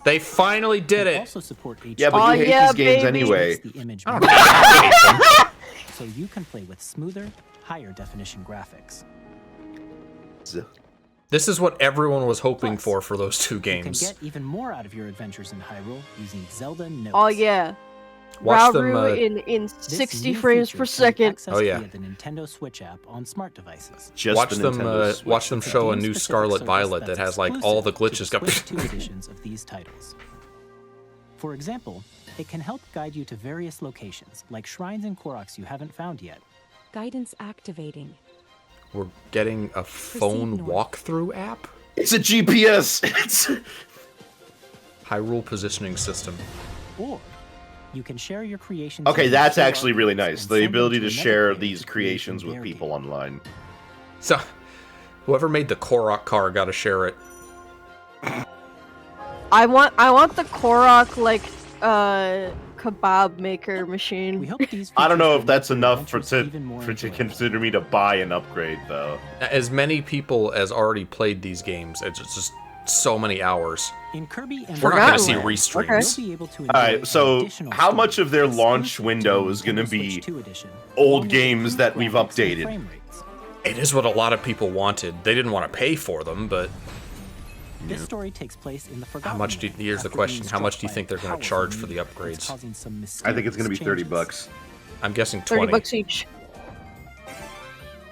They finally did They it. also support HD. Yeah, but Oh, you hate yeah, these games baby. anyway. The image I don't more, hate them. so you can play with smoother, higher definition graphics. This is what everyone was hoping Plus, for those 2 You can games. get even more out of your adventures in Hyrule using Zelda Notes. Oh yeah. Watch them. Rauru in This 60 new frames feature per can be second. accessed Oh, yeah. via the Nintendo Switch app on smart devices. Just Watch the them. Nintendo Switch. Watch them It's a show a new game-specific Scarlet service Violet that that's has like all the exclusive glitches to got. the Switch 2 editions of these titles. For example, it can help guide you to various locations, like shrines and Koroks you haven't found yet. Guidance activating. We're getting a phone north. walkthrough app. It's a GPS. It's Hyrule positioning system. Or you can share your creations. okay. using That's QR actually really codes nice. and The send them ability to another share player these to create creations in with their people game. online. So, Whoever made the Korok car got to share it. I want the Korok like kebab maker machine. We hope these I don't know features if that's will make enough your adventures even more to enjoyable. consider me to buy an upgrade, though. As many people as already played these games, it's just so many hours. In Kirby and We're not going to see Forgotten Land. restreams. you'll be able to enjoy Alright, an so additional how story much of their launch exclusive window to is going to Nintendo be Switch 2 edition, old along with games that we've improved graphics and updated? frame rates. It is what a lot of people wanted. They didn't want to pay for them, but This story takes place in the Forgotten how much do? Land Here's the after question: being How much do struck you by think they're a going to powerful charge for the meteor that's upgrades? causing some I think it's going to be mysterious 30 changes. bucks. I'm guessing 30 20. bucks each.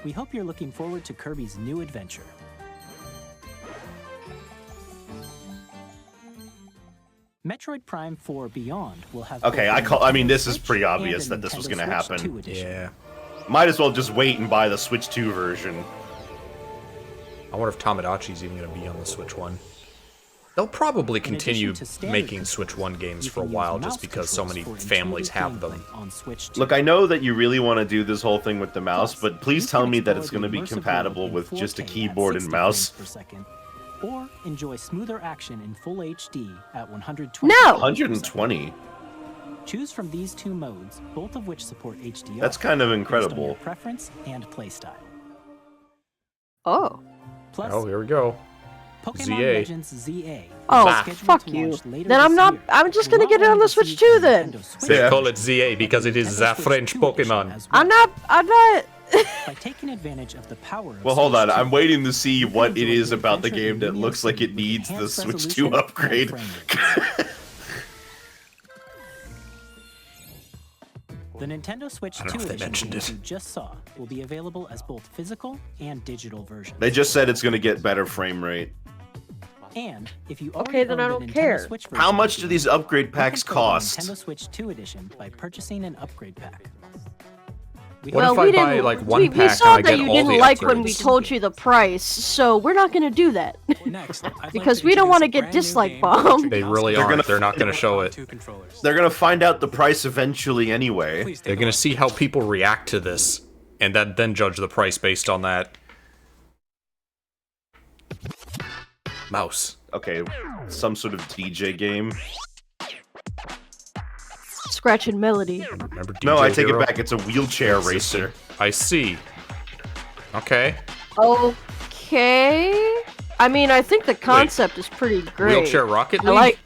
We hope you're looking forward to Kirby's new adventure. Metroid Prime 4 Beyond will have Okay, both a I mean, this Nintendo is pretty Switch obvious and a that this was Nintendo going to Switch happen. 2 edition. Yeah. Might as well just wait and buy the Switch 2 version. I wonder if Tamagotchi's even going to be on the Switch 1. They'll probably continue addition to standard making Switch 1 games you for a can use while mouse just because so many controls for families intuitive have them. gameplay on Switch 2. Look, I know that you really want to do this whole thing with the mouse, Plus, but please you tell can me that explore it's going to the be immersive compatible world in with just a 4K at keyboard and 60 mouse. frames per second, or enjoy smoother action in full HD at 120. No! 120? Choose from these two modes, both of which support HDR. That's kind of based on incredible. your preference and playstyle. Oh. Plus, Oh, here we go. Pokemon ZA. Legends ZA. Oh, is scheduled fuck to you. launch later Then I'm this not. year, I'm just gonna along get it on the with Switch received 2 then. Nintendo Switch They Yeah. call it ZA because it is Nintendo the Switch French 2 edition Pokemon. as well. I'm not. By taking advantage of the power of Well, hold Switch on. 2, I'm waiting to see you can what it enjoy is the about the adventure game in that Lumiose looks like it with needs the enhanced Switch resolution 2 and upgrade. frame rates. The Nintendo Switch I don't 2 know if they edition mentioned games it. you just saw will be available as both physical and digital versions. They just said it's going to get better frame rate. And if you Okay, already then own I the don't Nintendo care. Switch How version much of do the these game, upgrade you packs can play the cost? Nintendo Switch 2 edition by purchasing an upgrade pack. We What hope if I we buy, didn't. like, one we pack saw and I that get you all didn't the like when we upgrades? told you the price, so we're not gonna do that. Next, I'd like Because to we don't introduce wanna a get brand new dislike game bombed. featuring They mouse really controls aren't. They're not going to show it. two controllers. They're going to find out the price eventually anyway. Please take They're a going look. to see how people react to this, and then judge the price based on that. Mouse. Okay, some sort of DJ game. Scratch and melody. Remember DJ No, I take Hero? it back. It's a wheelchair racer. I see. Okay. Okay. I mean, I think the concept is pretty great. Wheelchair Rocket I League?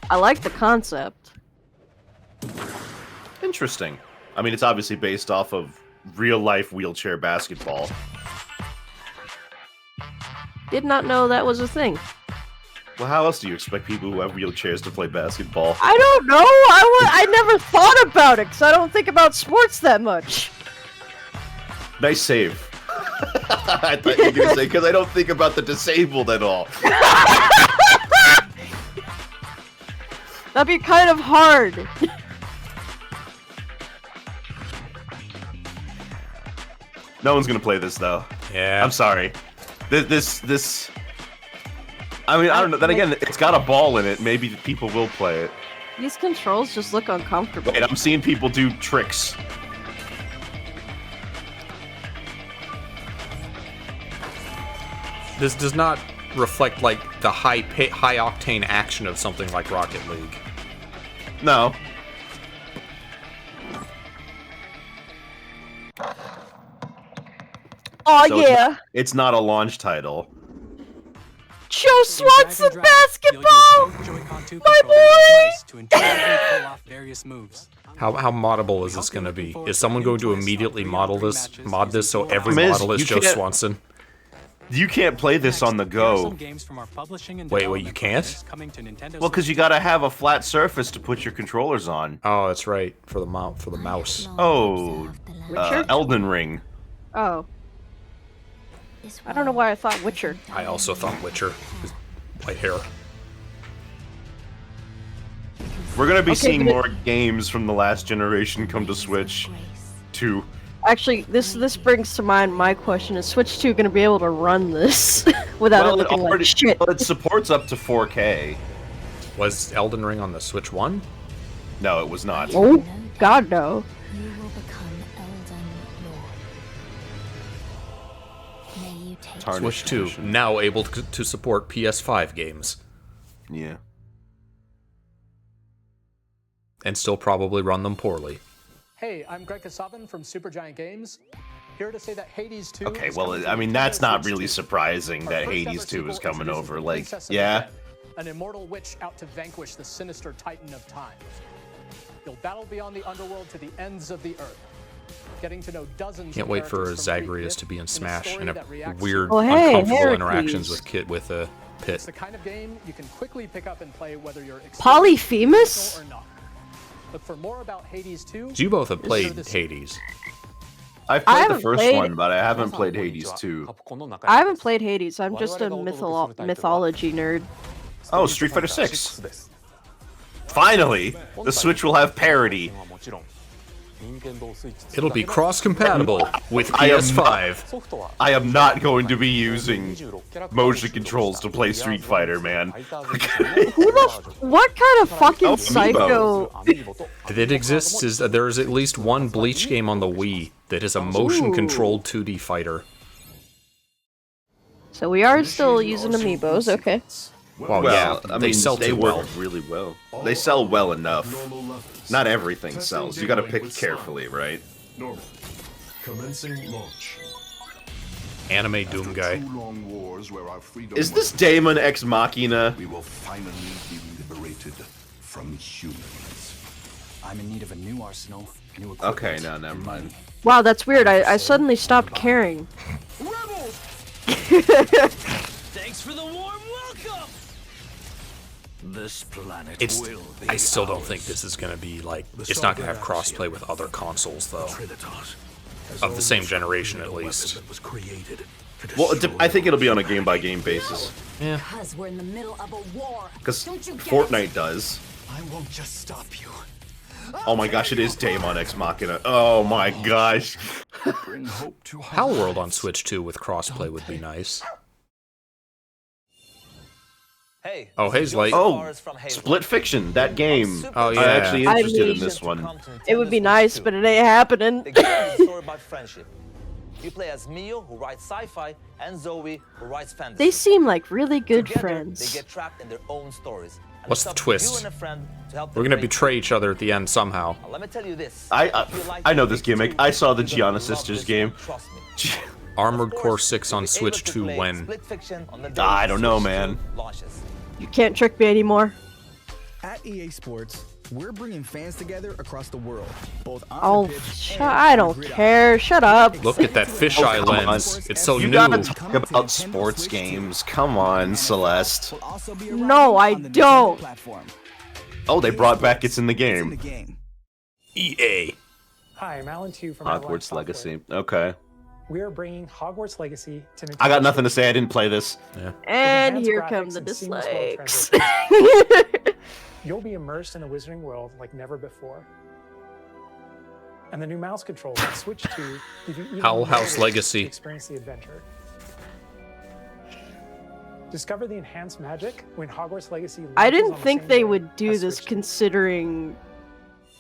I like the concept. Interesting. I mean, it's obviously based off of real-life wheelchair basketball. Did not know that was a thing. Well, how else do you expect people who have wheelchairs to play basketball? I don't know. I never thought about it because I don't think about sports that much. Nice save. I thought you were going to say, because I don't think about the disabled at all. That'd be kind of hard. No one's going to play this, though. Yeah. I'm sorry. This... I mean, I don't know. Then again, it's got a ball in it. Maybe people will play it. These controls just look uncomfortable. Wait, I'm seeing people do tricks. This does not reflect, like, the high-octane action of something like Rocket League. No. Oh So yeah, It's not a launch title. Joe Swanson You'll basketball. use both Joy-Con 2 My controllers and boy! mice to intuitively pull off various moves. How moddable is this going to be? Is someone going to immediately mod this so every Miz, model is you Joe can't- Swanson? You can't play this on the Next, here are go. some games from our publishing and Wait, you development can't? partners coming to Nintendo Well, because you Switch. gotta have a flat surface to put your controllers on. Oh, that's right. For the mouse. Oh, Witcher? Elden Ring. Oh, I don't know why I thought Witcher. I also thought Witcher. His white hair. We're gonna be Okay, seeing but it- more games from the last generation come to Switch 2. Actually, this brings to mind my question: is Switch 2 going to be able to run this without it looking like shit? Well, it supports up to 4K. Was Elden Ring on the Switch 1? No, it was not. Oh, God no! You will become Elden Lord. May you Switch 2, now able to support PS5 games. Yeah. And still probably run them poorly. Hey, I'm Greg Kasavin from Supergiant Games. Here to say that Hades 2 Okay, well, I mean, that's not really surprising that Hades 2 is coming over. Like, yeah. An immortal witch out to vanquish the sinister titan of time. You'll battle beyond the underworld to the ends of the earth. Getting to know dozens. Can't wait for Zagreus to be in Smash and have weird, hey, uncomfortable Heracles. interactions with Pit. It's the kind of game you can quickly pick up and play whether you're Polyphemus? or not. Look for more about Hades 2. You both have played Hades. I've played the first one, but I haven't played Hades 2. I haven't played Hades. I'm just a mythology nerd. Oh, Street Fighter 6. Finally, the Switch will have parity. It'll be cross-compatible with PS5. I am not going to be using motion controls to play Street Fighter, man. What kind of fucking psycho? It exists is that there is at least one Bleach game on the Wii that is a motion-controlled 2D fighter. So we are still using amiibos, okay. Well, yeah, I mean, they sell too well. work really well. They sell well enough. Not everything sells. You gotta pick carefully, right? Commencing launch. Anime Doom guy. Is this Daemon Ex Machina? We will finally be liberated from humans. I'm in need of a new arsenal. New Okay, no, never mind. Wow, that's weird. I suddenly stopped caring. Thanks for the warm welcome. This planet will be I still don't think this is gonna be like. It's not gonna have crossplay with other consoles though. Of the same generation, at least. Well, I think it'll be on a game-by-game basis. Yeah. Because we're in the middle of a war. Because Fortnite does. I won't just stop you. Oh my gosh, it is Daemon Ex Machina. Oh my gosh. Hell World on Switch 2 with crossplay would be nice. Hey. Oh, Hazelight. Oh, Split Fiction, that game. Oh, yeah. I'm actually interested in this one. It would be nice, but it ain't happening. The game is a story about friendship. You play as Mio, who writes sci-fi, and Zoe, who writes fantasy. They seem like really good Together, friends. They get trapped in their own stories. And What's it's the up to twist? you and a friend to help We're them gonna break betray each other at the end somehow. Now, let me tell you this. I know this gimmick. I saw the Gianna Sisters game. Armored Core 6 on Switch 2 when? I don't know, man. You can't trick me anymore. At EA Sports, we're bringing fans together across the world. Both Oh, I don't care. Shut up. Look at that fisheye lens. It's so You new. gotta talk about sports games. Come on, Celeste. No, I don't. Oh, they brought back It's in the Game. EA. Hi, I'm Alan Tu from Hogwarts Legacy. Okay. We are bringing Hogwarts Legacy to Nintendo. I got nothing to say. I didn't play this. Yeah. And Enhanced here graphics come the and seamless world dislikes. transition. You'll be immersed in the Wizarding world like never before. And the new mouse controls on Switch 2 give you even Owl more House ways Legacy. to experience the adventure. Discover the enhanced magic when Hogwarts Legacy. I launches didn't on the think same they day would do as this Switch 2. considering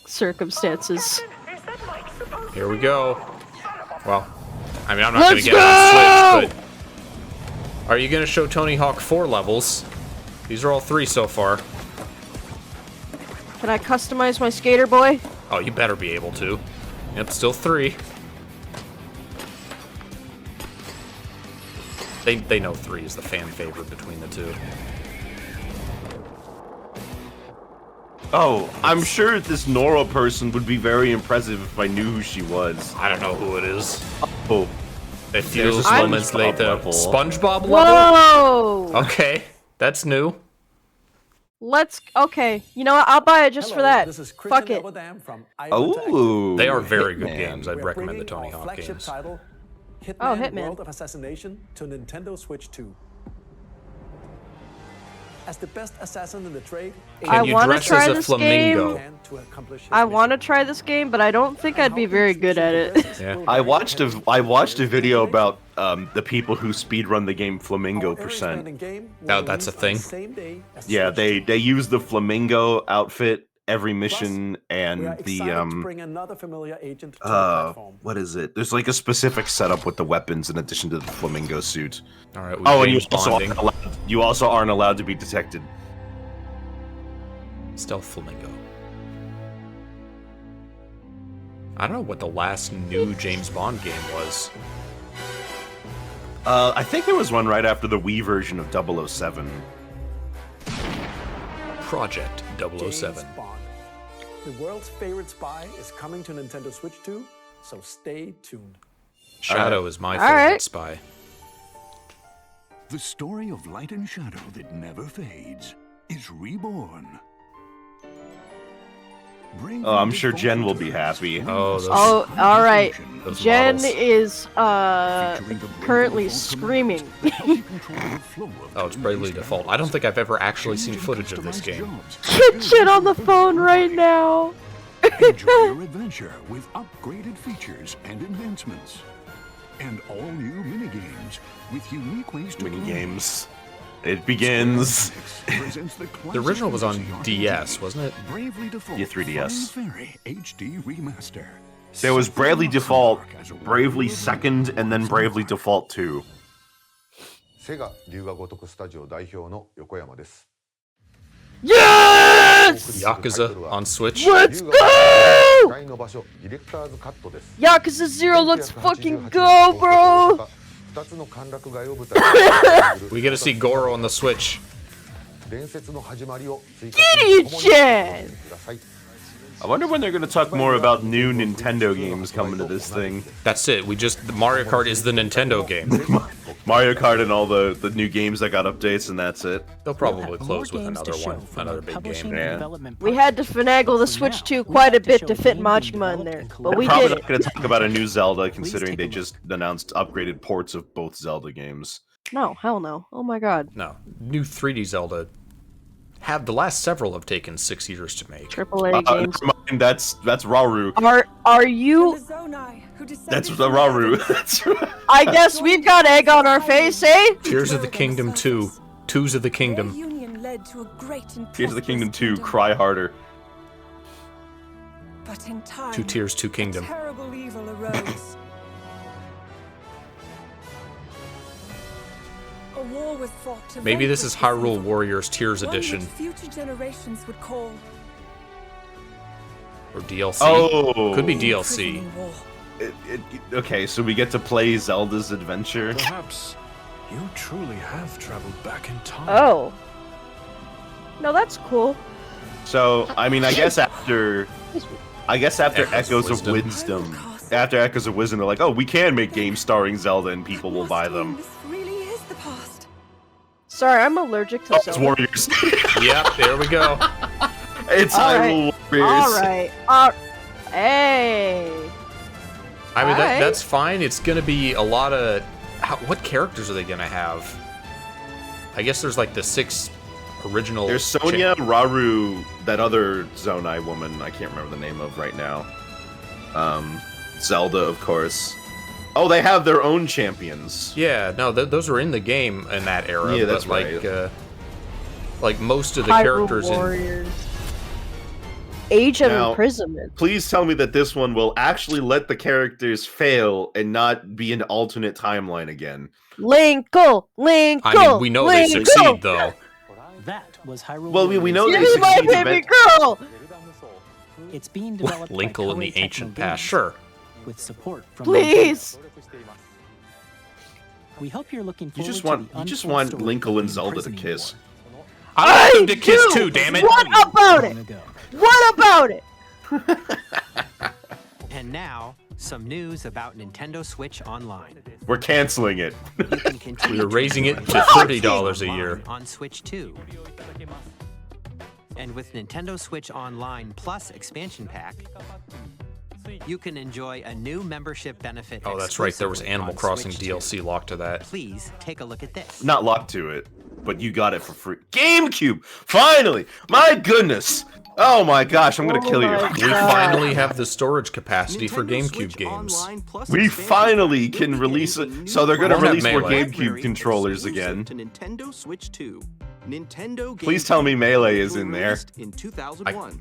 circumstances. Here we go. Well, I mean, I'm not Let's gonna get it on Switch, but are you gonna show Tony Hawk 4 levels? These are all 3 so far. Can I customize my skater boy? Oh, you better be able to. Yep, still 3. They know 3 is the fan favorite between the two. Oh, I'm sure this Nora person would be very impressive if I knew who she was. I don't know who it is. Oh. A few There's a moments SpongeBob later. level. SpongeBob level? Whoa! Okay, that's new. Let's. Okay, you know what? I'll buy it just for that. Fuck it. Oh. They are very good Hitman. games. I'd We're recommend the bringing Tony our Hawk flagship games. title, Hitman, Oh, Hitman. World of Assassination, to Nintendo Switch 2. As the best assassin in the trade, I you want to dress try as a this flamingo? game. I want to try this game, but I don't think I'd be very good at it. Yeah. I watched a video about the people who speedrun the game Flamingo %. That's a thing. Yeah, they use the flamingo outfit every mission and We are the excited to bring another familiar agent to the platform. what is it? There's like a specific setup with the weapons in addition to the flamingo suit. All right. Oh, and you also aren't allowed to be detected. Stealth flamingo. I don't know what the last new James Bond game was. I think there was one right after the Wii version of 007. Project 007. James Bond. The world's favorite spy is coming to Nintendo Switch 2, so stay tuned. Shadow is my favorite spy. The story of light and shadow that never fades is reborn. Oh, I'm sure Jen will be happy. Oh, all right. those Jen models. is currently screaming. Oh, it's Bravely Default. I don't think I've ever actually seen footage of this game. Get shit on the phone right now. Enjoy your adventure with upgraded features and advancements. And all new minigames with unique ways to Minigames. It begins. The original was on DS, wasn't it? Bravely Default Yeah, 3DS. Fun Fairy HD Remaster. There was Bravely Default, Bravely Second, and then Bravely Default 2. セガ龍が如くスタジオ代表の横山です。 Yes! Yakuza on Switch. Let's go! 使いの場所ディレクターズカットです。 Yakuza 0, let's fucking go, bro! 2つの歓楽街を舞台に We get to see Goro on the Switch. 伝説の始まりを追加 Jen! I wonder when they're going to talk more about new Nintendo games coming to this thing. That's it. The Mario Kart is the Nintendo game. Mario Kart and all the new games that got updates, and that's it. They'll probably close with another one, another big game. Yeah. We had to finagle the Switch 2 quite a bit to fit Majima in there, but we Probably did not going to talk about a new Zelda, considering they just announced upgraded ports of both Zelda games. No, hell no. Oh my god. No, new 3D Zelda. The last several have taken 6 years to make. AAA games. Never mind, that's Rauru. Are you? That's the Rauru. That's right. I guess we've got egg on our face, eh? Tears of the Kingdom 2. Twos of the Kingdom. Tears of the Kingdom 2, Cry Harder. But in time, 2 Tears, 2 Kingdom. terrible evil arose. A war was fought to Maybe this is vanquish Hyrule evil, Warriors Tears one Edition. which future generations would call Or DLC. Oh. Could be DLC. Okay, so we get to play Zelda's Adventure. Perhaps you truly have traveled back in time. Oh. No, that's cool. So, I mean, I guess after Echoes of Wisdom, after Echoes of Wisdom, they're like, oh, we can make games starring Zelda and people will buy them. this really is the past. Sorry, I'm allergic to Oh, it's Zelda. Warriors. Yep, there we go. It's Hyrule Warriors. Alright. Hey. I mean, Alright. that's fine. It's going to be a lot of... what characters are they going to have? I guess there's like the 6 original... There's Sonya, Rauru, that other Zonai woman I can't remember the name of right now. Zelda, of course. Oh, they have their own champions. Yeah, no, those were in the game in that era. Yeah, that's but right. Like most of the Hyrule characters Warriors. Age of Now, Imprisonment. Please tell me that this one will actually let the characters fail and not be an alternate timeline again. Linkle! Linkle! I mean, we know they succeed, though. That was Hyrule. Well, we know they Give me my succeed. baby girl! It's being developed Linkle by in the Koei ancient Tecmo past, Games sure. with support from Please! Nintendo. We hope you're looking You forward just to want the Linkle and untold Zelda to story of kiss. I want them to kiss too, damn it! What about it? What about it? And now, some news about Nintendo Switch Online. We're canceling it. We are raising it to $30 a year. On Switch 2. And with Nintendo Switch Online Plus expansion pack, you can enjoy a new membership benefit. Oh, that's right. There was exclusively Animal on Crossing Switch 2. DLC locked to that. Please take a look at this. Not locked to it, but you got it for free. GameCube! Finally! My goodness! Oh my gosh, I'm gonna kill you. We finally have the storage capacity for GameCube games. We finally can release it. So they're gonna Won't have release more Melee. GameCube controllers again. To Nintendo Switch 2. Nintendo Please tell me Melee is in there. in 2001.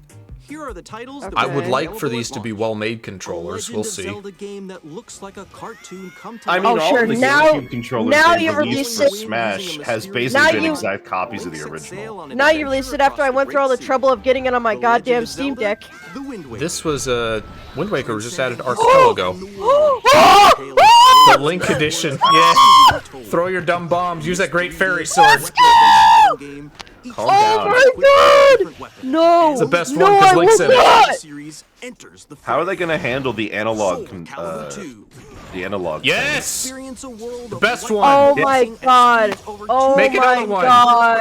Here are the titles. Okay. I would like for these to be well-made controllers. We'll see. Zelda game that looks like a cartoon come to I mean, Oh, all sure, the now- GameCube controllers now they've you released release for it- Smash has Now basically been you- exact copies of the original. Now you released it after I went through all the trouble of getting it on my goddamn Steam Deck. This was Wind Waker was just added archipelago. The Link edition. Yeah. Throw your dumb bombs. Use that great fairy sword. Calm Oh down. my god! No! It's the best no, one 'cause I Link's will in it. not! How are they going to handle the analog? The analog. Yes! thing? The best one. Oh my god! Oh Make my another one. god!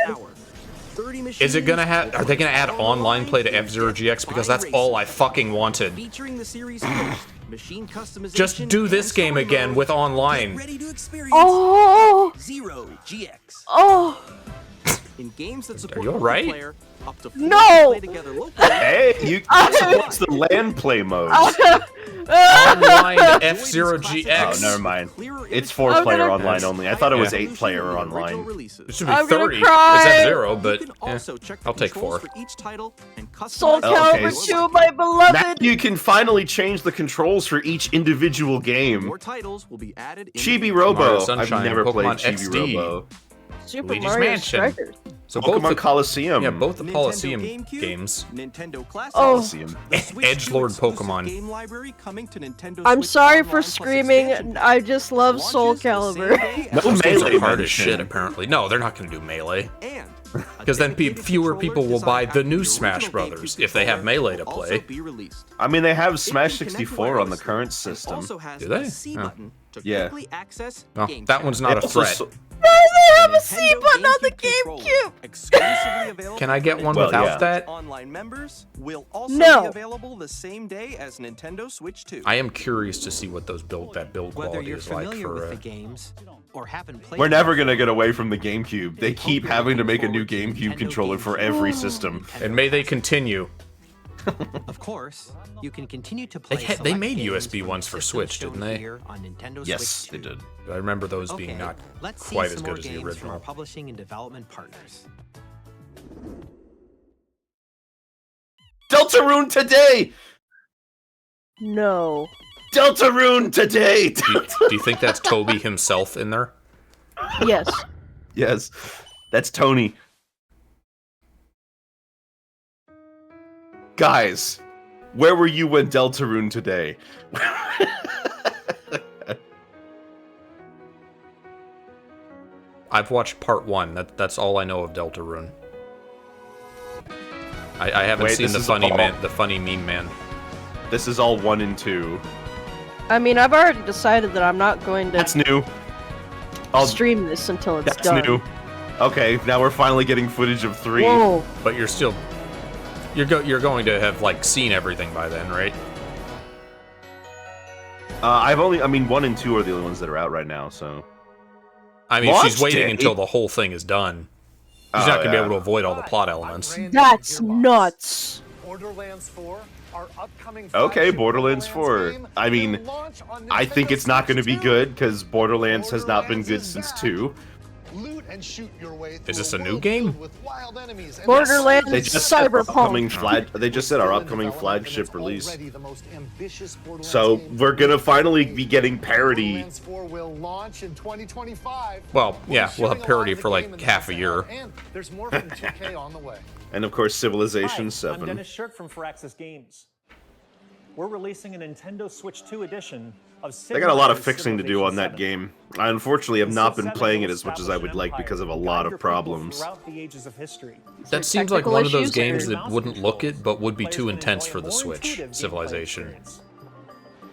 Is it gonna have? Are they gonna add online play to F-Zero GX? Because that's all I fucking wanted. Featuring the series first, machine customization. Just do this and game story again mode. with online. Ready to experience Oh! Zero GX. Oh! In games that support you alright? multiplayer, up to 4 No! play together locally. Hey, you supports the LAN play mode. Online F-Zero GX. Oh, never mind. It's I'm 4-player gonna- online only. I thought it was Yeah. 8-player online. It should be I'm gonna 30. cry. It's F-Zero, but You can yeah, also check the I'll take controls 4. for each title and Soul customize Calibur Okay. 2, my Now beloved! you can finally change the controls for each individual game. More titles will be added in Chibi Mario Robo. I've Sunshine, never played Pokemon Chibi XD. Robo. Super Luigi's Mario Mansion. Strikers. So both Pokemon the, Coliseum. yeah, both the Nintendo Coliseum GameCube, games. Nintendo Classic, Oh. Coliseum. the Switch Edgelord 2 exclusive Pokemon. Game library coming to Nintendo I'm Switch sorry Online for plus screaming, expansion I just love Soul launches the same Calibur. day No as Those games Melee are hard as edition. shit, apparently. No, they're not going to do Melee. And Because then fewer people will buy the new Smash Brothers if they have Melee to play. I mean, they have Smash 64 on the current system. Also has Do they? the C Oh. button to Yeah. quickly access Well, game that chat. one's not a They also threat. Why does it have a C Nintendo button on the controller, GameCube? exclusively available Can I get for one Well, without yeah. that? Online members will also No. be available the same day as Nintendo Switch 2. I am curious to see what that build Whether quality you're is like familiar with for. the games or haven't played We're them, never gonna get away from the GameCube. They keep having to make a new GameCube controller for every system. And may they continue. Of course, you can continue to play. They select made games USB with ones the for systems Switch, shown didn't they? here on Nintendo Yes, Switch they 2. did. I remember those Okay, being not let's see quite some as more good as the games from our original. publishing and development partners. Deltarune today! No. Deltarune today! Do you think that's Toby himself in there? Yes. Yes, that's Tony. Guys, where were you when Deltarune today? I've watched part 1. That's all I know of Deltarune. I haven't Wait, seen this the is funny all- man, the funny meme man. This is all 1 and 2. I mean, I've already decided that I'm not going to That's new. I'll, stream this until it's that's done. new. Okay, now we're finally getting footage of 3. Whoa. But you're still, you're going to have like seen everything by then, right? I mean, 1 and 2 are the only ones that are out right now, so. I mean, Launch she's waiting day? until the whole thing is done. She's Oh, not gonna be yeah. able to avoid all the plot elements. That's nuts. Borderlands 4, our upcoming Okay, flagship Borderlands 4. game, I mean, will launch on I think Nintendo it's not going to Switch be 2. good, because Borderlands has not been Borderlands good is since back. 2. Loot and shoot your way Is this through a new world game? filled with wild enemies and Borderlands They just said our upcoming Cyberpunk. they just said our Still in upcoming development, and flagship it's release. already the most ambitious Borderlands So game we're gonna finally be getting parody. Borderlands 4 will launch in 2025. Well, We'll yeah, be we'll have shipping a lot parody of the for game in like the half a months year. ahead, and there's more from 2K on the way. And of course, Civilization Hi, 7. I'm Dennis Shirk from Firaxis Games. We're releasing a Nintendo Switch 2 edition of They got a lot of Civilization fixing to do on that 7. game. I unfortunately have In not Civ been 7, playing it you'll as much as establish I an would like empire because of a and lot guide of your people problems. throughout the ages of history. That seems like technical one of those issues, games or- that wouldn't look it, but would be Players too can intense enjoy for a the more Switch. intuitive gameplay Civilization. experience.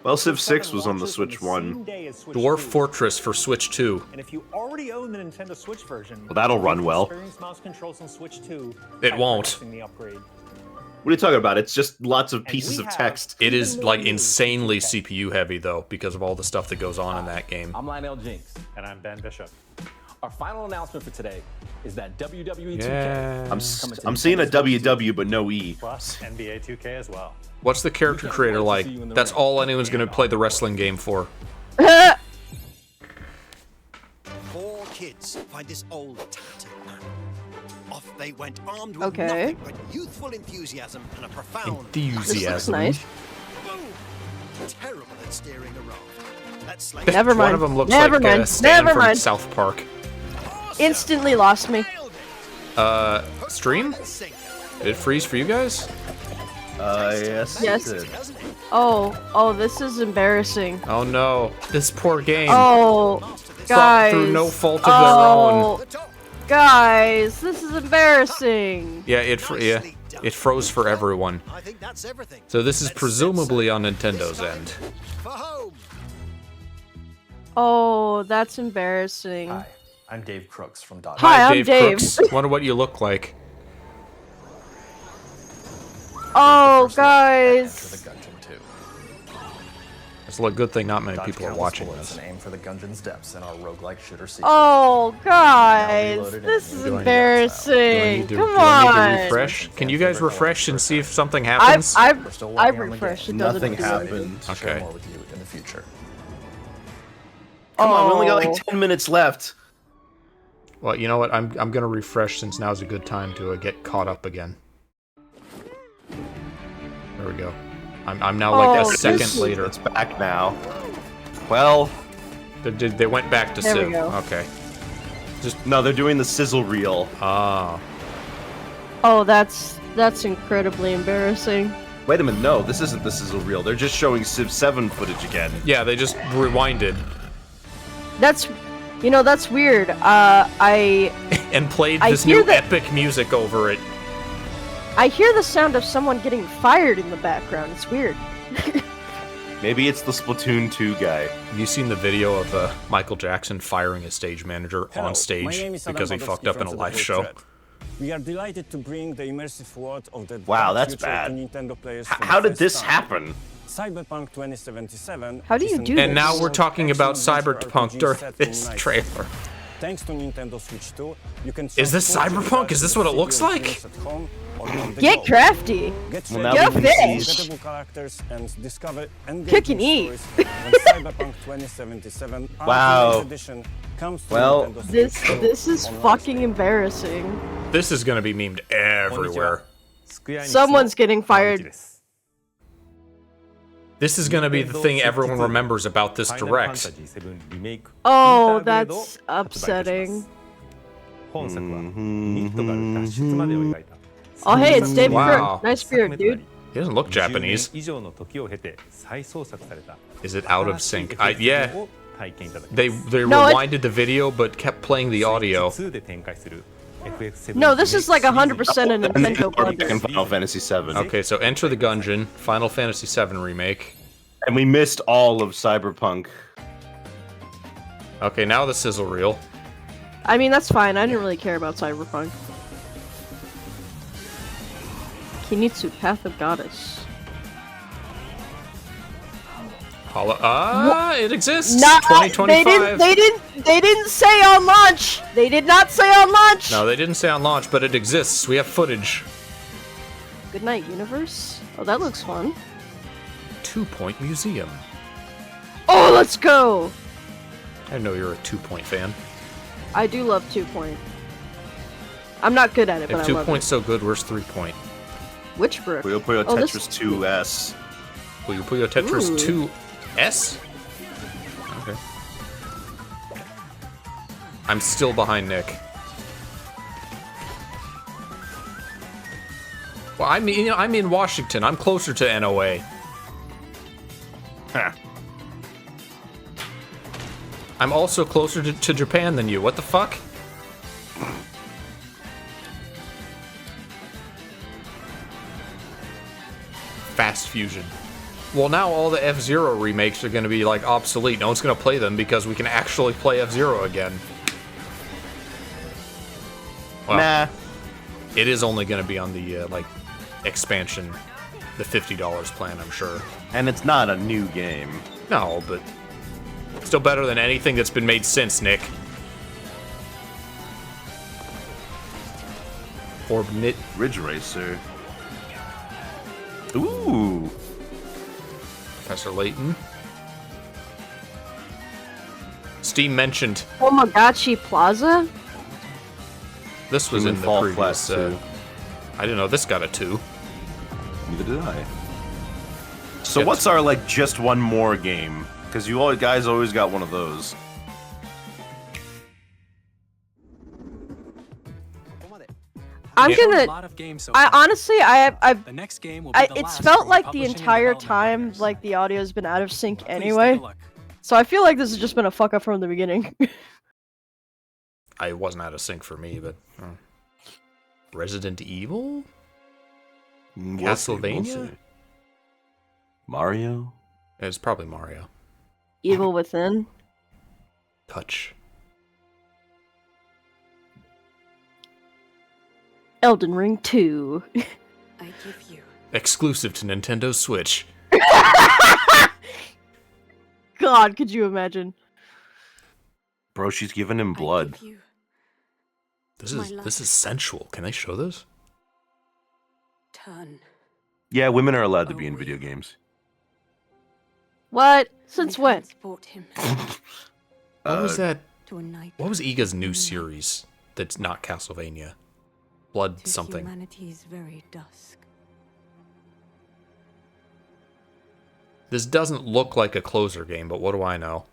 Well, Civ Civ 6 was on the launches Switch the same 1. day as Switch Dwarf 2. Fortress for Switch 2. And if you already own the Nintendo Switch version, Well, that'll run you can well. experience mouse controls on Switch 2 It by won't. purchasing the upgrade. What are you talking about? It's just lots of And pieces we of have text. It is more like news insanely from 2K. CPU heavy though, because of all the stuff that goes on in that game. I'm Lionel Jinx. And I'm Ben Bishop. Our final announcement for today is that WWE Yeah. 2K. I'm seeing a WW but no E. Plus NBA 2K as well. What's the character creator like? That's all anyone's gonna play the wrestling game for. 4 kids find this old tattered man Off they went, armed with Okay. nothing but youthful enthusiasm and a profound Enthusiasm. Nice. Boom! Terrible at steering a raft. Let's slay Never mind. One of them looks Never like mind. Stan Never from mind. South Park. Instantly lost me. Stream? Did it freeze for you guys? Yes. Yes. it did. Oh, this is embarrassing. Oh no, this poor game. Oh, guys. Through no fault of their own. Guys, this is embarrassing. Yeah, it froze for everyone. So this is presumably on Nintendo's end. Oh, that's embarrassing. Hi, I'm Dave Crooks from Dot. Hi, I'm Dave. Crooks. Wonder what you look like. Oh, guys. It's a good thing not many people are watching bullets this. and aim for the Gungeon's depths in our roguelike shooter sequel. Oh, guys, reloaded this and is do I need embarrassing. Do Come I need to on. refresh? Can you guys refresh and see if something happens? I've refreshed. It doesn't Nothing do happened. To share Okay. more with you in the future. Come on, we only got Oh. like 10 minutes left. Well, you know what? I'm gonna refresh since now's a good time to get caught up again. There we go. I'm now like a second later. It's back now. Well, they went back to There we Civ. go. Okay. No, they're doing the sizzle reel. Ah. Oh, that's incredibly embarrassing. Wait a minute, no, this isn't the sizzle reel. They're just showing Civ 7 footage again. Yeah, they just rewinded That's weird. and played I this hear new that- epic music over it. I hear the sound of someone getting fired in the background. It's weird. Maybe it's the Splatoon 2 guy. Have you seen the video of Michael Jackson firing his stage manager Hello, on stage my name is because he Adam fucked Badowski up in a from live The show? Thread. We are delighted to bring the immersive world of the Wow, dark that's future bad. to Nintendo players. How did this happen? Cyberpunk 2077. How do you is an do this? And now we're talking about action-adventure Cyberpunk RPG during set in this night. trailer. Thanks to Nintendo Switch 2, you can Is this transport Cyberpunk? Is this what it yourself looks to like? games at home or on the Get go. crafty. Get Well, ready now to we can fish. see- unforgettable characters and discover Cook and engaging eat. stories when Cyberpunk 2077 Wow. Ultimate Edition comes to Well, Nintendo This Switch 2 this is online. fucking embarrassing. This is gonna be memed everywhere. Someone's getting fired. This is gonna be the thing everyone remembers about this direct. Oh, that's upsetting. Oh, hey, it's David Wow. Kirk. Nice beard, dude. He doesn't look Japanese. Is it out of sync? Yeah. They No, rewinded the video but kept playing the audio. No, this is like 100% a And Nintendo already back in blunder. Final Fantasy 7. Okay, so Enter the Gungeon, Final Fantasy VII Remake. And we missed all of Cyberpunk. Okay, now the sizzle reel. I mean, that's fine. I didn't really care about Cyberpunk. Kinitsu, Path of Goddess. It exists. Nah, 2025. They didn't say on launch. They did not say on launch. No, they didn't say on launch, but it exists. We have footage. Good night, universe. Oh, that looks fun. 2-Point Museum. Oh, let's go. I know you're a 2-Point fan. I do love 2-Point. I'm not good at it, but If I love 2-Point's so good, where's 3-Point? Which brick? Puyo Puyo Oh, this- Tetris 2S. Puyo Puyo Tetris Ooh. 2S? Okay. I'm still behind Nick. Well, I'm in Washington. I'm closer to NOA. Huh. I'm also closer to Japan than you. What the fuck? Fast Fusion. Well, now all the F-Zero remakes are going to be, like, obsolete. No one's going to play them because we can actually play F-Zero again. Well, Nah. it is only going to be on the, like, expansion, the $50 plan, I'm sure. And it's not a new game. No, but still better than anything that's been made since, Nick. Orbnit. Ridge Racer. Ooh. Professor Layton. Steam mentioned. Omagachi Plaza? This was Human in the Fall previous. Flat 2. I didn't know this got a 2. Neither did I. So what's our like just one more game? Because you all guys always got one of those. I'm Yeah. gonna. A lot of games so I far. honestly, The next game will be the it's last felt for like our the publishing and entire development time, partners. like the audio's been out of sync Please take a anyway. look. So I feel like this has just been a fuck up from the beginning. I wasn't out of sync for me, but Resident Evil, We'll see, Castlevania. Mario. It's probably Mario. Evil Within. Touch. Elden Ring 2. I give you. Exclusive to Nintendo Switch. God, could you imagine? Bro, she's giving him blood. This is sensual. Can they show this? Turn. Yeah, women are allowed to be in video games. What? Since when? Transport him What was that? to a night What was Iga's new series that's not Castlevania? Blood to something. humanity's very dusk. This doesn't look like a closer game, but what do I know?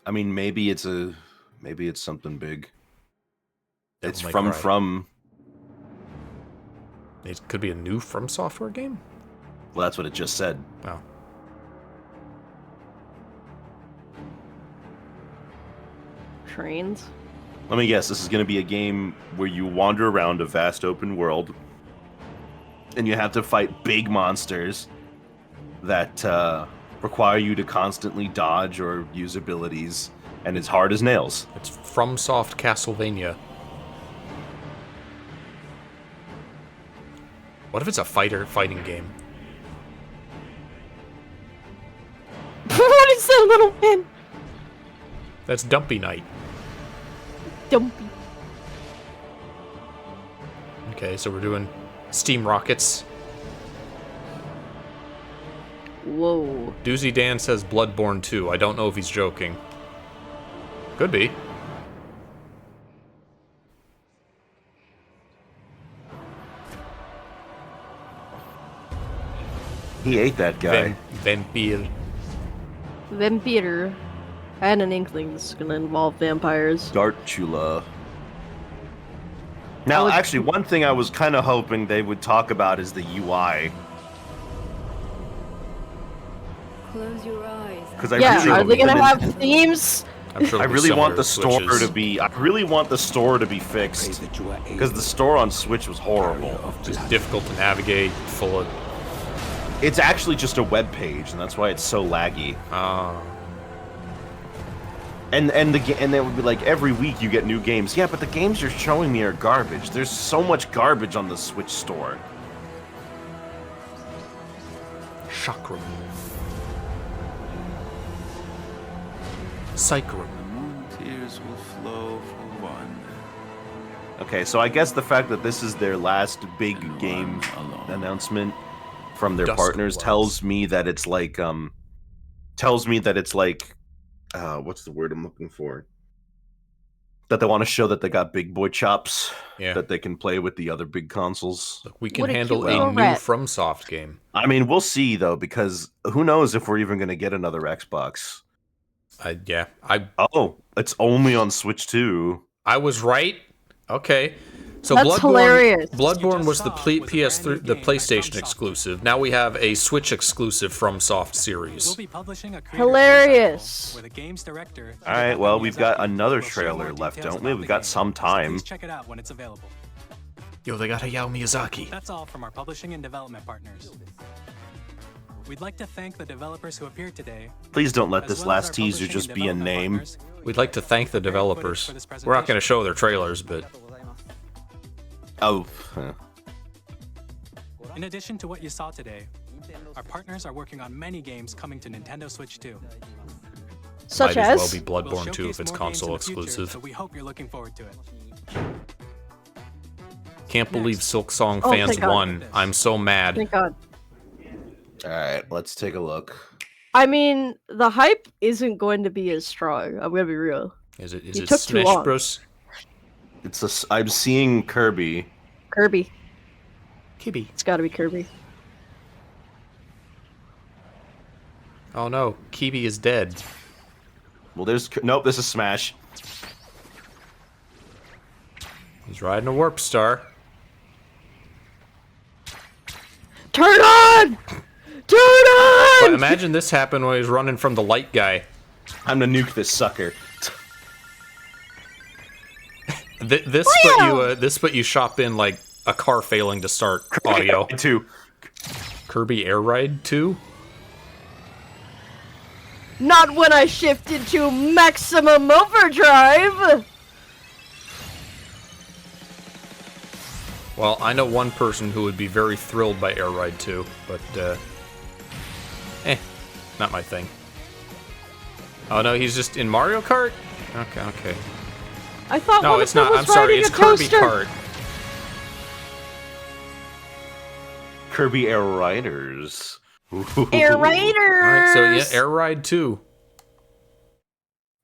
I mean, maybe it's something big. It's Devil May Cry. from. It could be a new From Software game? Well, that's what it just said. Oh. Trains. Let me guess. This is going to be a game where you wander around a vast open world, and you have to fight big monsters that require you to constantly dodge or use abilities, and it's hard as nails. It's FromSoft Castlevania. What if it's a fighting game? What is that little man? That's Dumpy Night. Dumpy. Okay, so we're doing Steam Rockets. Whoa. Doozy Dan says Bloodborne 2. I don't know if he's joking. Could be. He ate that guy. Vampire. Vampire. I had an inkling this is gonna involve vampires. Dartula. Now, actually, one thing I was kind of hoping they would talk about is the UI. Close your eyes. Because I Yeah, really are they gonna and have then- themes? I'm sure I it'll be really want similar the to store Switch's. to be. I really want the store to be fixed because the store on Switch was horrible. Just difficult to navigate, full of. It's actually just a web page, and that's why it's so laggy. And they would be like every week you get new games. Yeah, but the games you're showing me are garbage. There's so much garbage on the Switch store. Chakram. Psychram. Tears will flow for one. Okay, so I guess the fact that this is their last big game announcement from their Dusk partners Wells. tells me that it's like what's the word I'm looking for? That they want to show that they got big boy chops. Yeah. That they can play with the other big consoles. Look, we can What a handle cute a little new rat. FromSoft game. I mean, we'll see though, because who knows if we're even going to get another Xbox. Oh, it's only on Switch 2. I was right. Okay. So That's hilarious. Bloodborne was the PS3, the PlayStation exclusive. Now we have a Switch exclusive FromSoft series. We'll be publishing a creator Hilarious. where the game's director. All right, well, we've got another trailer left, don't we? We've got some time. Please check it out when it's available. Yo, they got Hayao Miyazaki. That's all from our publishing and development partners. We'd like to thank the developers who appeared today. Please don't let as this well as last our teaser publishing just and be a development name. partners. We'd like to thank the developers. We're not going to show their trailers, but Oh. Huh. In addition to what you saw today, our partners are working on many games coming to Nintendo Switch 2. Such might as well as? be Bloodborne 2 Showcase if it's more games console in the future, exclusive. so we hope you're looking forward to it. Can't believe Silk Song Oh, fans thank God. won. I'm so mad. Thank God. All right, let's take a look. I mean, the hype isn't going to be as strong. I'm gonna be real. Is You it took too Smash long. Bros? I'm seeing Kirby. Kirby. Kirby. It's gotta be Kirby. Oh no, Kibi is dead. Well, nope. This is Smash. He's riding a warp star. Turn on! Turn on! But imagine this happened when he was running from the light guy. I'm gonna nuke this sucker. This put you shop in like a car failing to start audio. Kirby Air Ride 2? Not when I shift into maximum overdrive! Well, I know one person who would be very thrilled by Air Ride 2, but, not my thing. Oh no, he's just in Mario Kart? Okay. I thought no, it's not. I'm sorry, it's Kirby Kart. Kirby Air Riders. Air Riders! Alright, so yeah, Air Ride 2.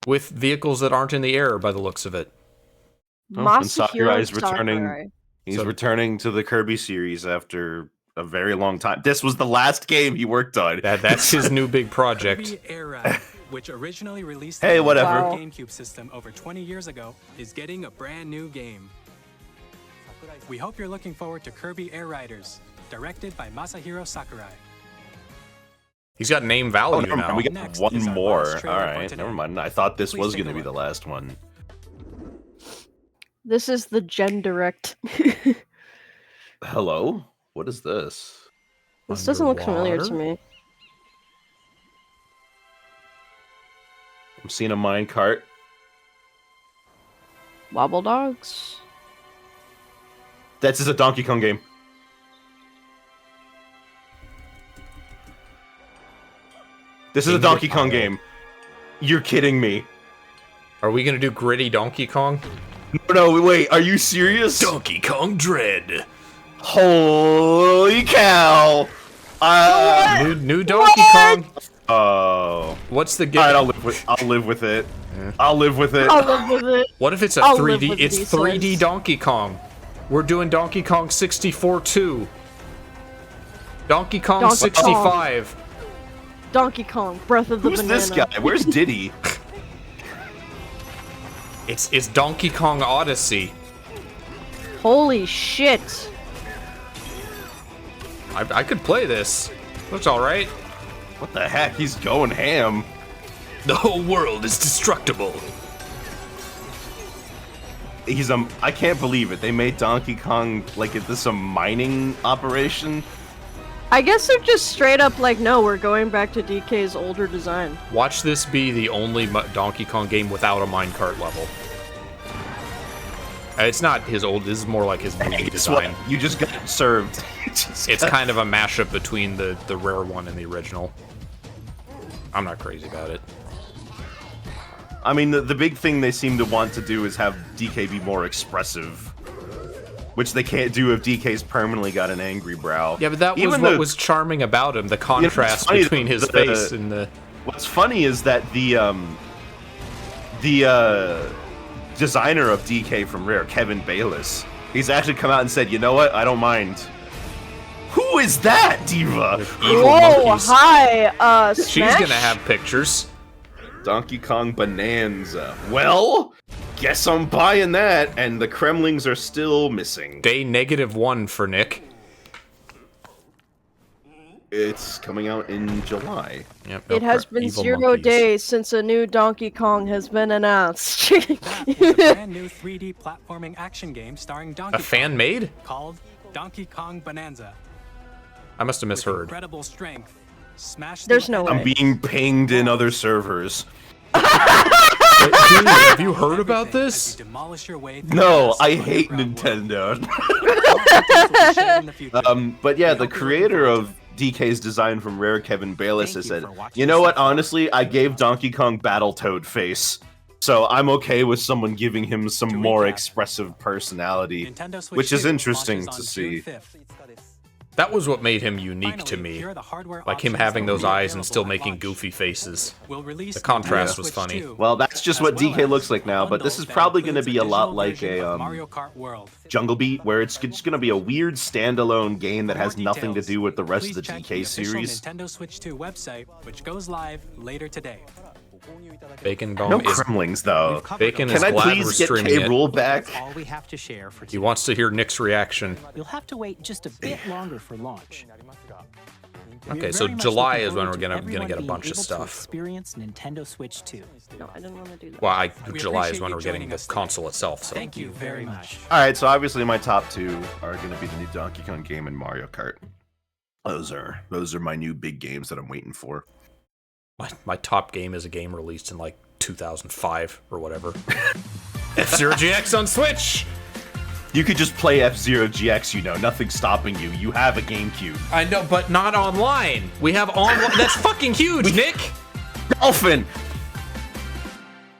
With vehicles that aren't in the air, by the looks of it. And Sakurai's returning. He's returning to the Kirby series after a very long time. This was the last game he worked on. That's his new big project. Kirby Air Ride, which originally released Hey, on whatever. the GameCube system over 20 years ago, is getting a brand new game. We hope you're looking forward to Kirby Air Riders, directed by Masahiro Sakurai. He's got name value never now. mind. We got Next one is our more. last trailer for Alright, today. never mind. I thought this Please was take going to a be the last one. This is the Gen Direct. Hello? What is this? This doesn't look familiar to me. I'm seeing a minecart. Wobble Dogs? This is a Donkey Kong game. This is a Donkey Kong game. You're kidding me. Are we gonna do gritty Donkey Kong? No, wait, are you serious? Donkey Kong Dread. Holy cow! New Donkey Kong. Oh. What's the game? Alright, I'll live with it. I'll live with it. I'll live with it. What if it's a I'll 3D? live with It's these 3D ones. Donkey Kong. We're doing Donkey Kong 64 2. Donkey Kong Donkey 65. Donkey Kong, Breath of the Who's Banana. this guy? Where's Diddy? It's Donkey Kong Odyssey. Holy shit. I could play this. Looks alright. What the heck? He's going ham. The whole world is destructible. I can't believe it. They made Donkey Kong like is this a mining operation? I guess they're just straight up like, no, we're going back to DK's older design. Watch this be the only Donkey Kong game without a minecart level. It's not his old, this is more like his movie design. You just got served. It's kind of a mashup between the rare one and the original. I'm not crazy about it. I mean, the big thing they seem to want to do is have DK be more expressive. Which they can't do if DK's permanently got an angry brow. Yeah, but that was what was charming about him, the contrast between his face and the... What's funny is that the designer of DK from Rare, Kevin Bayless, he's actually come out and said, you know what, I don't mind. Who is that, Diva? Whoa, hi, She's Smash? gonna have pictures. Donkey Kong Bonanza. Well, guess I'm buying that, and the Kremlings are still missing. Day -1 for Nick. It's coming out in July. Yep, It has been 0 days since a new Donkey Kong has been announced. That is a brand new 3D platforming action game starring Donkey A fan made? called Donkey Kong Bonanza. I must have misheard. Incredible strength. Smash There's no I'm way. being pinged in other servers. Dude, have you heard about this? Demolish your way No, I hate Nintendo. But yeah, the creator of DK's design from Rare, Kevin Bayless, has said, you know what, honestly, I gave Donkey Kong Battletoad face. So I'm okay with someone giving him some more expressive personality, which is interesting to see. That was what made him unique to me. here are the hardware Like him options having that will those be eyes and available still at making launch. goofy faces. We'll release The contrast Nintendo was Switch funny. 2, Well, that's just what as well DK as looks like now, but this bundle is that probably going to includes be a lot digital like version a of Mario Kart World. Jungle Beat, where it's just going to be a weird standalone game that For more has nothing to details, do with the rest of please the check DK official series. Nintendo Switch 2 website, which goes live later today. Bacon Bomb No is Kremlings, though. Bacon Can is I glad we're please get streaming K. it. Rule back? That's all we have to share for He today. wants to hear Nick's reaction. You'll have to wait just a bit longer for launch. Okay, so July is when we're gonna get a bunch of stuff. Experience Nintendo Switch 2. No, I didn't want to do that. Well, July is when we're getting the console itself. So. Thank you very much. All right, so obviously my top two are going to be the new Donkey Kong game and Mario Kart. Those are my new big games that I'm waiting for. My top game is a game released in like 2005 or whatever. F-Zero GX on Switch. You could just play F-Zero GX, you know, nothing's stopping you. You have a GameCube. I know, but not online. We have online. That's fucking huge, Nick. Dolphin.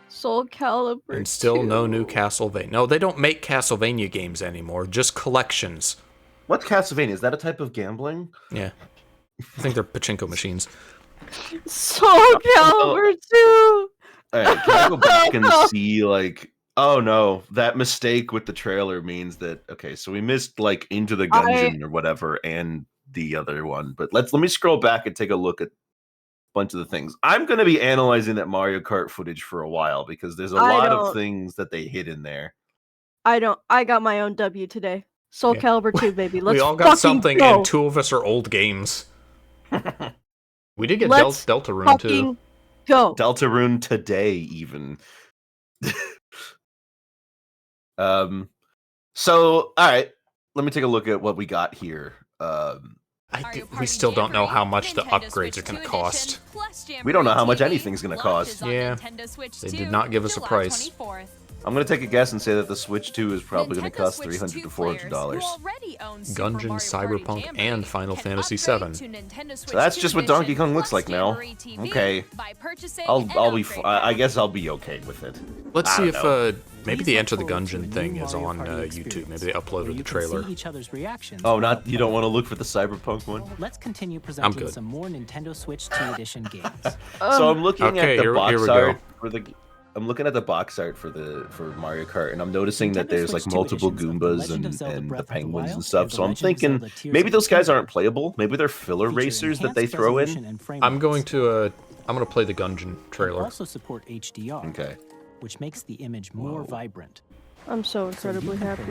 Soul Calibur. And still 2. no new Castlevania. No, they don't make Castlevania games anymore. Just collections. What's Castlevania? Is that a type of gambling? Yeah. I think they're pachinko machines. Soul Calibur 2. All right, can I go back and see, like, oh no, that mistake with the trailer means that, okay, so we missed, like, Into the Gungeon or whatever, and the other one. But let me scroll back and take a look at a bunch of the things. I'm going to be analyzing that Mario Kart footage for a while, because there's a lot of things that they hid in there. I got my own W today. Soul Calibur 2, baby. Let's we all got something, go. and two of us are old games. We did get Let's Deltarune too. Go. Deltarune today, even. So, all right, let me take a look at what we got here. We still don't know how much the upgrades are going to cost. We don't know how much anything's going to cost. Yeah, they did not give us a price. I'm going to take a guess and say that the Switch 2 is probably going to cost $300 to $400. Gungeon, Cyberpunk, and Final Fantasy VII. So that's just what Donkey Kong looks like now. Okay, I guess I'll be okay with it. Let's see if maybe the Enter the Gungeon thing is on YouTube. Maybe they uploaded the trailer. Oh, you don't want to look for the Cyberpunk one? Let's continue presenting some more Nintendo Switch 2 edition games. So I'm looking at the box art go. for I'm looking at the box art for Mario Kart, and I'm noticing that there's like multiple Goombas and the penguins and stuff. So I'm thinking maybe those guys aren't playable. Maybe they're filler racers that they throw in. I'm going to play the Gungeon trailer. Also support HDR. Okay. Which makes the image more vibrant. I'm so incredibly happy.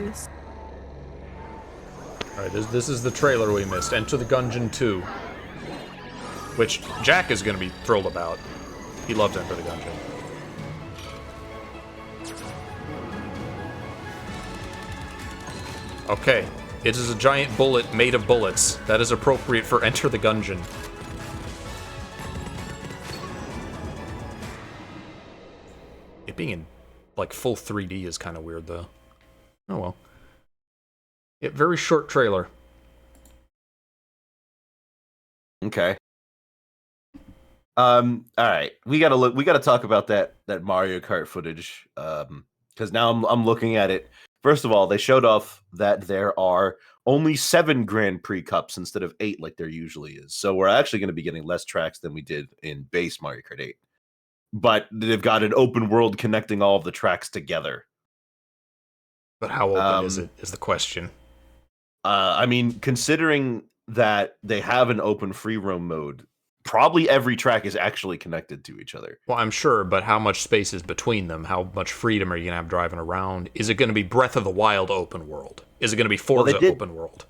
Alright, this is the trailer we missed. Enter the Gungeon 2. Which Jack is going to be thrilled about. He loves Enter the Gungeon. Okay, it is a giant bullet made of bullets. That is appropriate for Enter the Gungeon. It being in, like, full 3D is kind of weird, though. Oh well. Yeah, very short trailer. Okay. All right. We gotta talk about that Mario Kart footage. Because now I'm looking at it. First of all, they showed off that there are only 7 Grand Prix Cups instead of 8 like there usually is. So we're actually going to be getting less tracks than we did in base Mario Kart 8. But they've got an open world connecting all of the tracks together. But how open is it, is the question. I mean, considering that they have an open free roam mode, probably every track is actually connected to each other. Well, I'm sure, but how much space is between them? How much freedom are you going to have driving around? Is it going to be Breath of the Wild open world? Is it going to be Forza open world?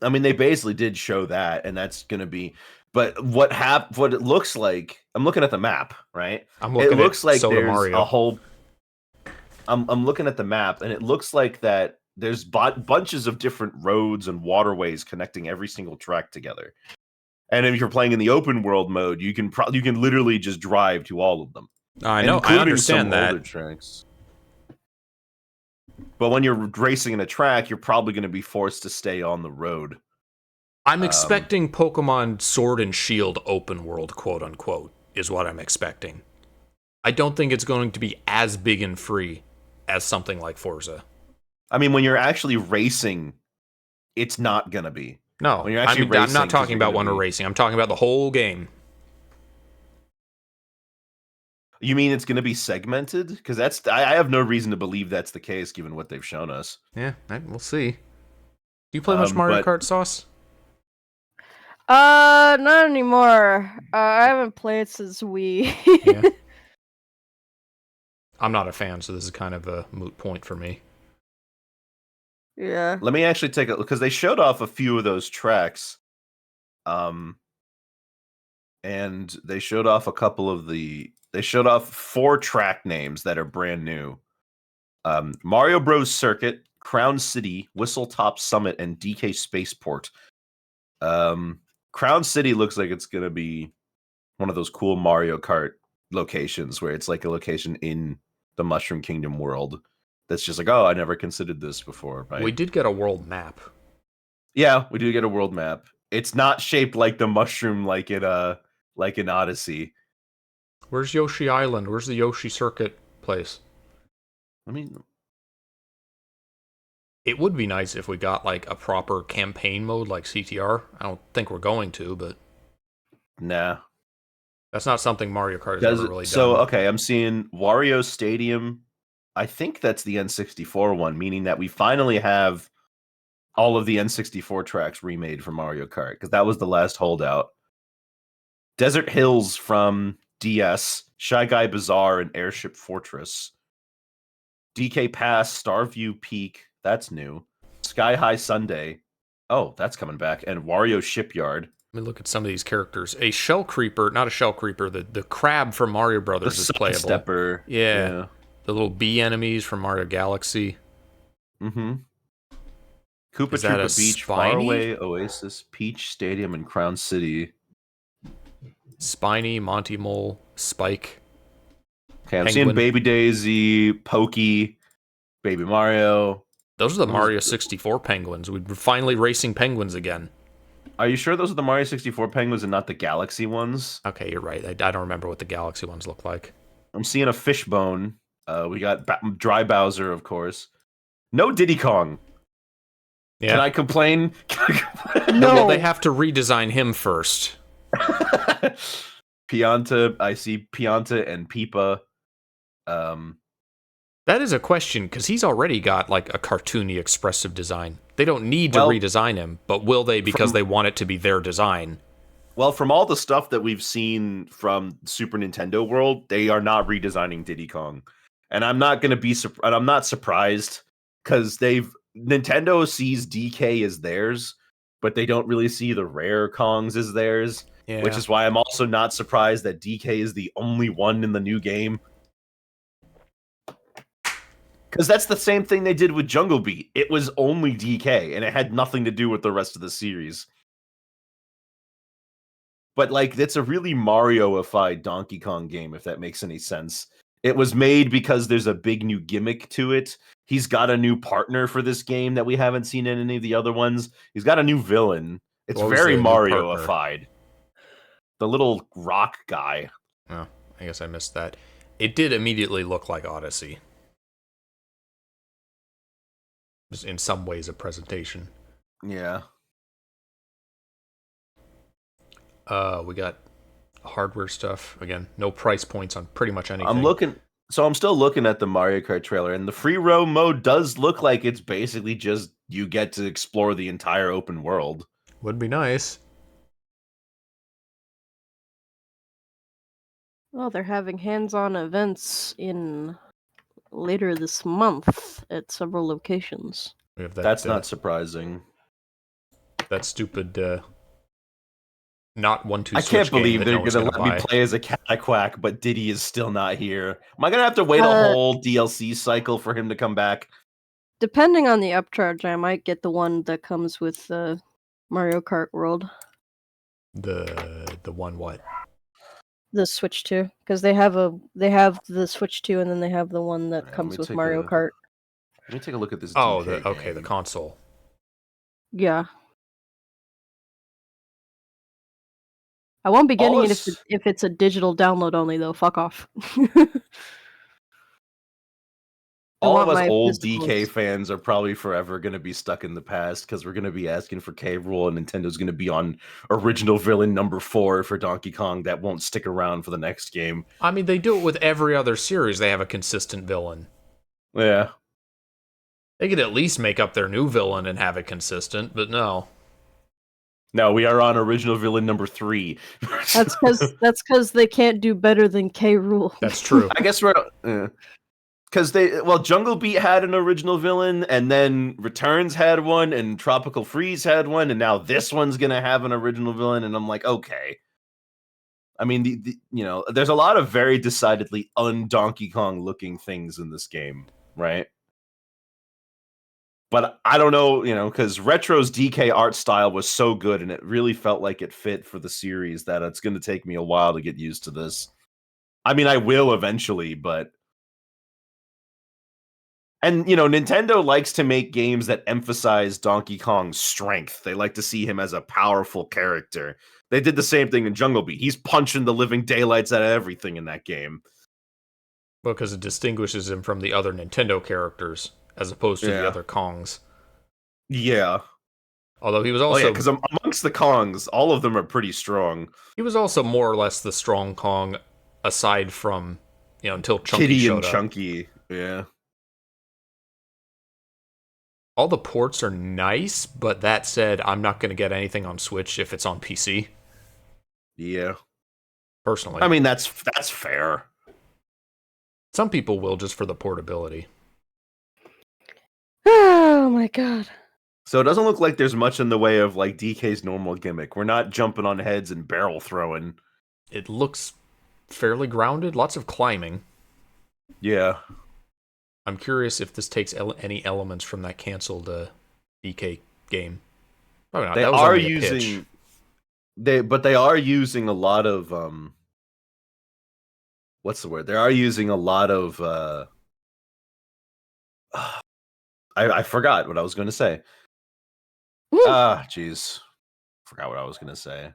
I mean, they basically did show that, and that's going to be... But what it looks like... I'm looking at the map, right? It looks like there's Mario. a whole... I'm looking at the map, and it looks like that there's bunches of different roads and waterways connecting every single track together. And if you're playing in the open world mode, you can literally just drive to all of them. I know, I understand that. Older tracks. But when you're racing in a track, you're probably going to be forced to stay on the road. I'm expecting Pokemon Sword and Shield open world, quote unquote, is what I'm expecting. I don't think it's going to be as big and free as something like Forza. I mean, when you're actually racing, it's not going to be. No, When you're actually I'm racing, not 'cause talking you're about gonna when we're be- racing. I'm talking about the whole game. You mean it's going to be segmented? Because I have no reason to believe that's the case, given what they've shown us. Yeah, we'll see. Do you play much Mario Kart, Sauce? Not anymore. I haven't played since Wii. Yeah. I'm not a fan, so this is kind of a moot point for me. Yeah. Let me actually take a look, because they showed off a few of those tracks. And they showed off they showed off 4 track names that are brand new. Mario Bros. Circuit, Crown City, Whistletop Summit, and DK Spaceport. Crown City looks like it's going to be one of those cool Mario Kart locations where it's like a location in the Mushroom Kingdom world that's just like, oh, I never considered this before. Right? We did get a world map. Yeah, we do get a world map. It's not shaped like the mushroom like in Odyssey. Where's Yoshi Island? Where's the Yoshi Circuit place? I mean, it would be nice if we got like a proper campaign mode like CTR. I don't think we're going to, but nah. That's not something Mario Kart has ever really done. So, okay, I'm seeing Wario Stadium. I think that's the N64 one, meaning that we finally have all of the N64 tracks remade for Mario Kart, because that was the last holdout. Desert Hills from DS, Shy Guy Bazaar, and Airship Fortress. DK Pass, Starview Peak, that's new. Sky High Sunday, oh, that's coming back. And Wario Shipyard. Let me look at some of these characters. A Shell Creeper, not a Shell Creeper, the crab from Mario Brothers is playable. Stepper. Yeah. The little bee enemies from Mario Galaxy. Mm-hmm. Koopa Is that Troopa a Beach, Spiny? Faraway, Oasis, Peach Stadium, and Crown City. Spiny, Monty Mole, Spike. Okay, I'm Penguin. seeing Baby Daisy, Pokey, Baby Mario. Those are the Mario 64 penguins. We're finally racing penguins again. Are you sure those are the Mario 64 penguins and not the Galaxy ones? Okay, you're right. I don't remember what the Galaxy ones look like. I'm seeing a Fishbone. We got Dry Bowser, of course. No Diddy Kong. Yeah. Can I complain? No. Well, they have to redesign him first. Pianta, I see Pianta and Peepa. That is a question, because he's already got like a cartoony, expressive design. They don't need to redesign him, but will they because they want it to be their design? Well, from all the stuff that we've seen from Super Nintendo World, they are not redesigning Diddy Kong. And I'm not going to be and I'm not surprised, because Nintendo sees DK as theirs, but they don't really see the rare Kongs as theirs. Yeah. Which is why I'm also not surprised that DK is the only one in the new game. Because that's the same thing they did with Jungle Beat. It was only DK, and it had nothing to do with the rest of the series. But, like, it's a really Mario-ified Donkey Kong game, if that makes any sense. It was made because there's a big new gimmick to it. He's got a new partner for this game that we haven't seen in any of the other ones. He's got a new villain. It's very Mario-ified. The little rock guy. Oh, I guess I missed that. It did immediately look like Odyssey. Just in some ways a presentation. Yeah. We got hardware stuff. Again, no price points on pretty much anything. I'm still looking at the Mario Kart trailer, and the free roam mode does look like it's basically just you get to explore the entire open world. Would be nice. Well, they're having hands-on events in later this month at several locations. We have that, That's not surprising. That stupid not 1-2 I can't believe they're going to let me play as a Cataquack, but Diddy is still not here. Am I going to have to wait a whole DLC cycle for him to come back? Depending on the upcharge, I might get the one that comes with Mario Kart World. The one what? The Switch 2, because they have the Switch 2, and then they have the one that comes with Mario Kart. Let me take a look at this. Oh, DK the console. Yeah. I won't be getting it if it's a digital download only, though. Fuck off. All of want us my old physicals. DK fans are probably forever going to be stuck in the past because we're going to be asking for K. Rool, and Nintendo's going to be on original villain number 4 for Donkey Kong that won't stick around for the next game. I mean, they do it with every other series. They have a consistent villain. Yeah. They could at least make up their new villain and have it consistent, but no. No, we are on original villain number 3. That's because they can't do better than K. Rool. That's true. I guess we're because Jungle Beat had an original villain, and then Returns had one, and Tropical Freeze had one, and now this one's gonna have an original villain, and I'm like, okay. I mean, there's a lot of very decidedly un-Donkey Kong looking things in this game, right? But I don't know, because Retro's DK art style was so good, and it really felt like it fit for the series that it's going to take me a while to get used to this. I mean, I will eventually, but... And, Nintendo likes to make games that emphasize Donkey Kong's strength. They like to see him as a powerful character. They did the same thing in Jungle Beat. He's punching the living daylights out of everything in that game. Well, because it distinguishes him from the other Nintendo characters, as opposed to the other Kongs. Yeah. Although he was also... because amongst the Kongs, all of them are pretty strong. He was also more or less the strong Kong, aside from, until Chunky Kitty showed and up. Chunky, yeah. All the ports are nice, but that said, I'm not going to get anything on Switch if it's on PC. Yeah. Personally. I mean, that's fair. Some people will just for the portability. Oh my god. So it doesn't look like there's much in the way of like DK's normal gimmick. We're not jumping on heads and barrel throwing. It looks fairly grounded. Lots of climbing. Yeah. I'm curious if this takes any elements from that canceled DK game. Probably not. They That was are only a pitch. using they are using a lot of what's the word? They are using a lot of I forgot what I was going to say. Jeez. Forgot what I was going to say.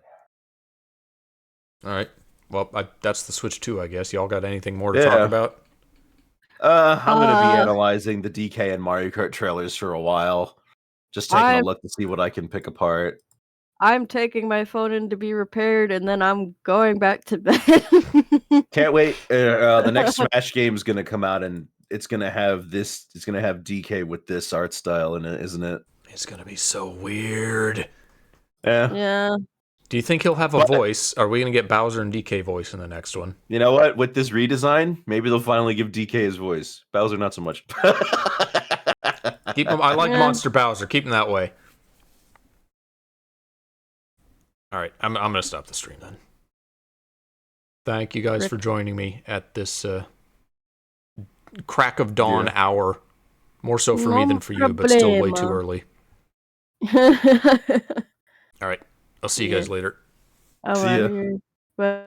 All right. Well, that's the Switch 2, I guess. Y'all got anything more to talk about? I'm going to be analyzing the DK and Mario Kart trailers for a while. Just taking a look to see what I can pick apart. I'm taking my phone in to be repaired, and then I'm going back to bed. Can't wait. The next Smash game is going to come out, and it's going to have this. It's going to have DK with this art style in it, isn't it? It's going to be so weird. Yeah. Yeah. Do you think he'll have a voice? Are we going to get Bowser and DK voice in the next one? You know what? With this redesign, maybe they'll finally give DK his voice. Bowser, not so much. Keep him. I like Monster Bowser. Keep him that way. All right, I'm going to stop the stream then. Thank you guys for joining me at this crack of dawn hour. More so for me than for you, but still way too early. All right, I'll see you guys later. See ya. Bye.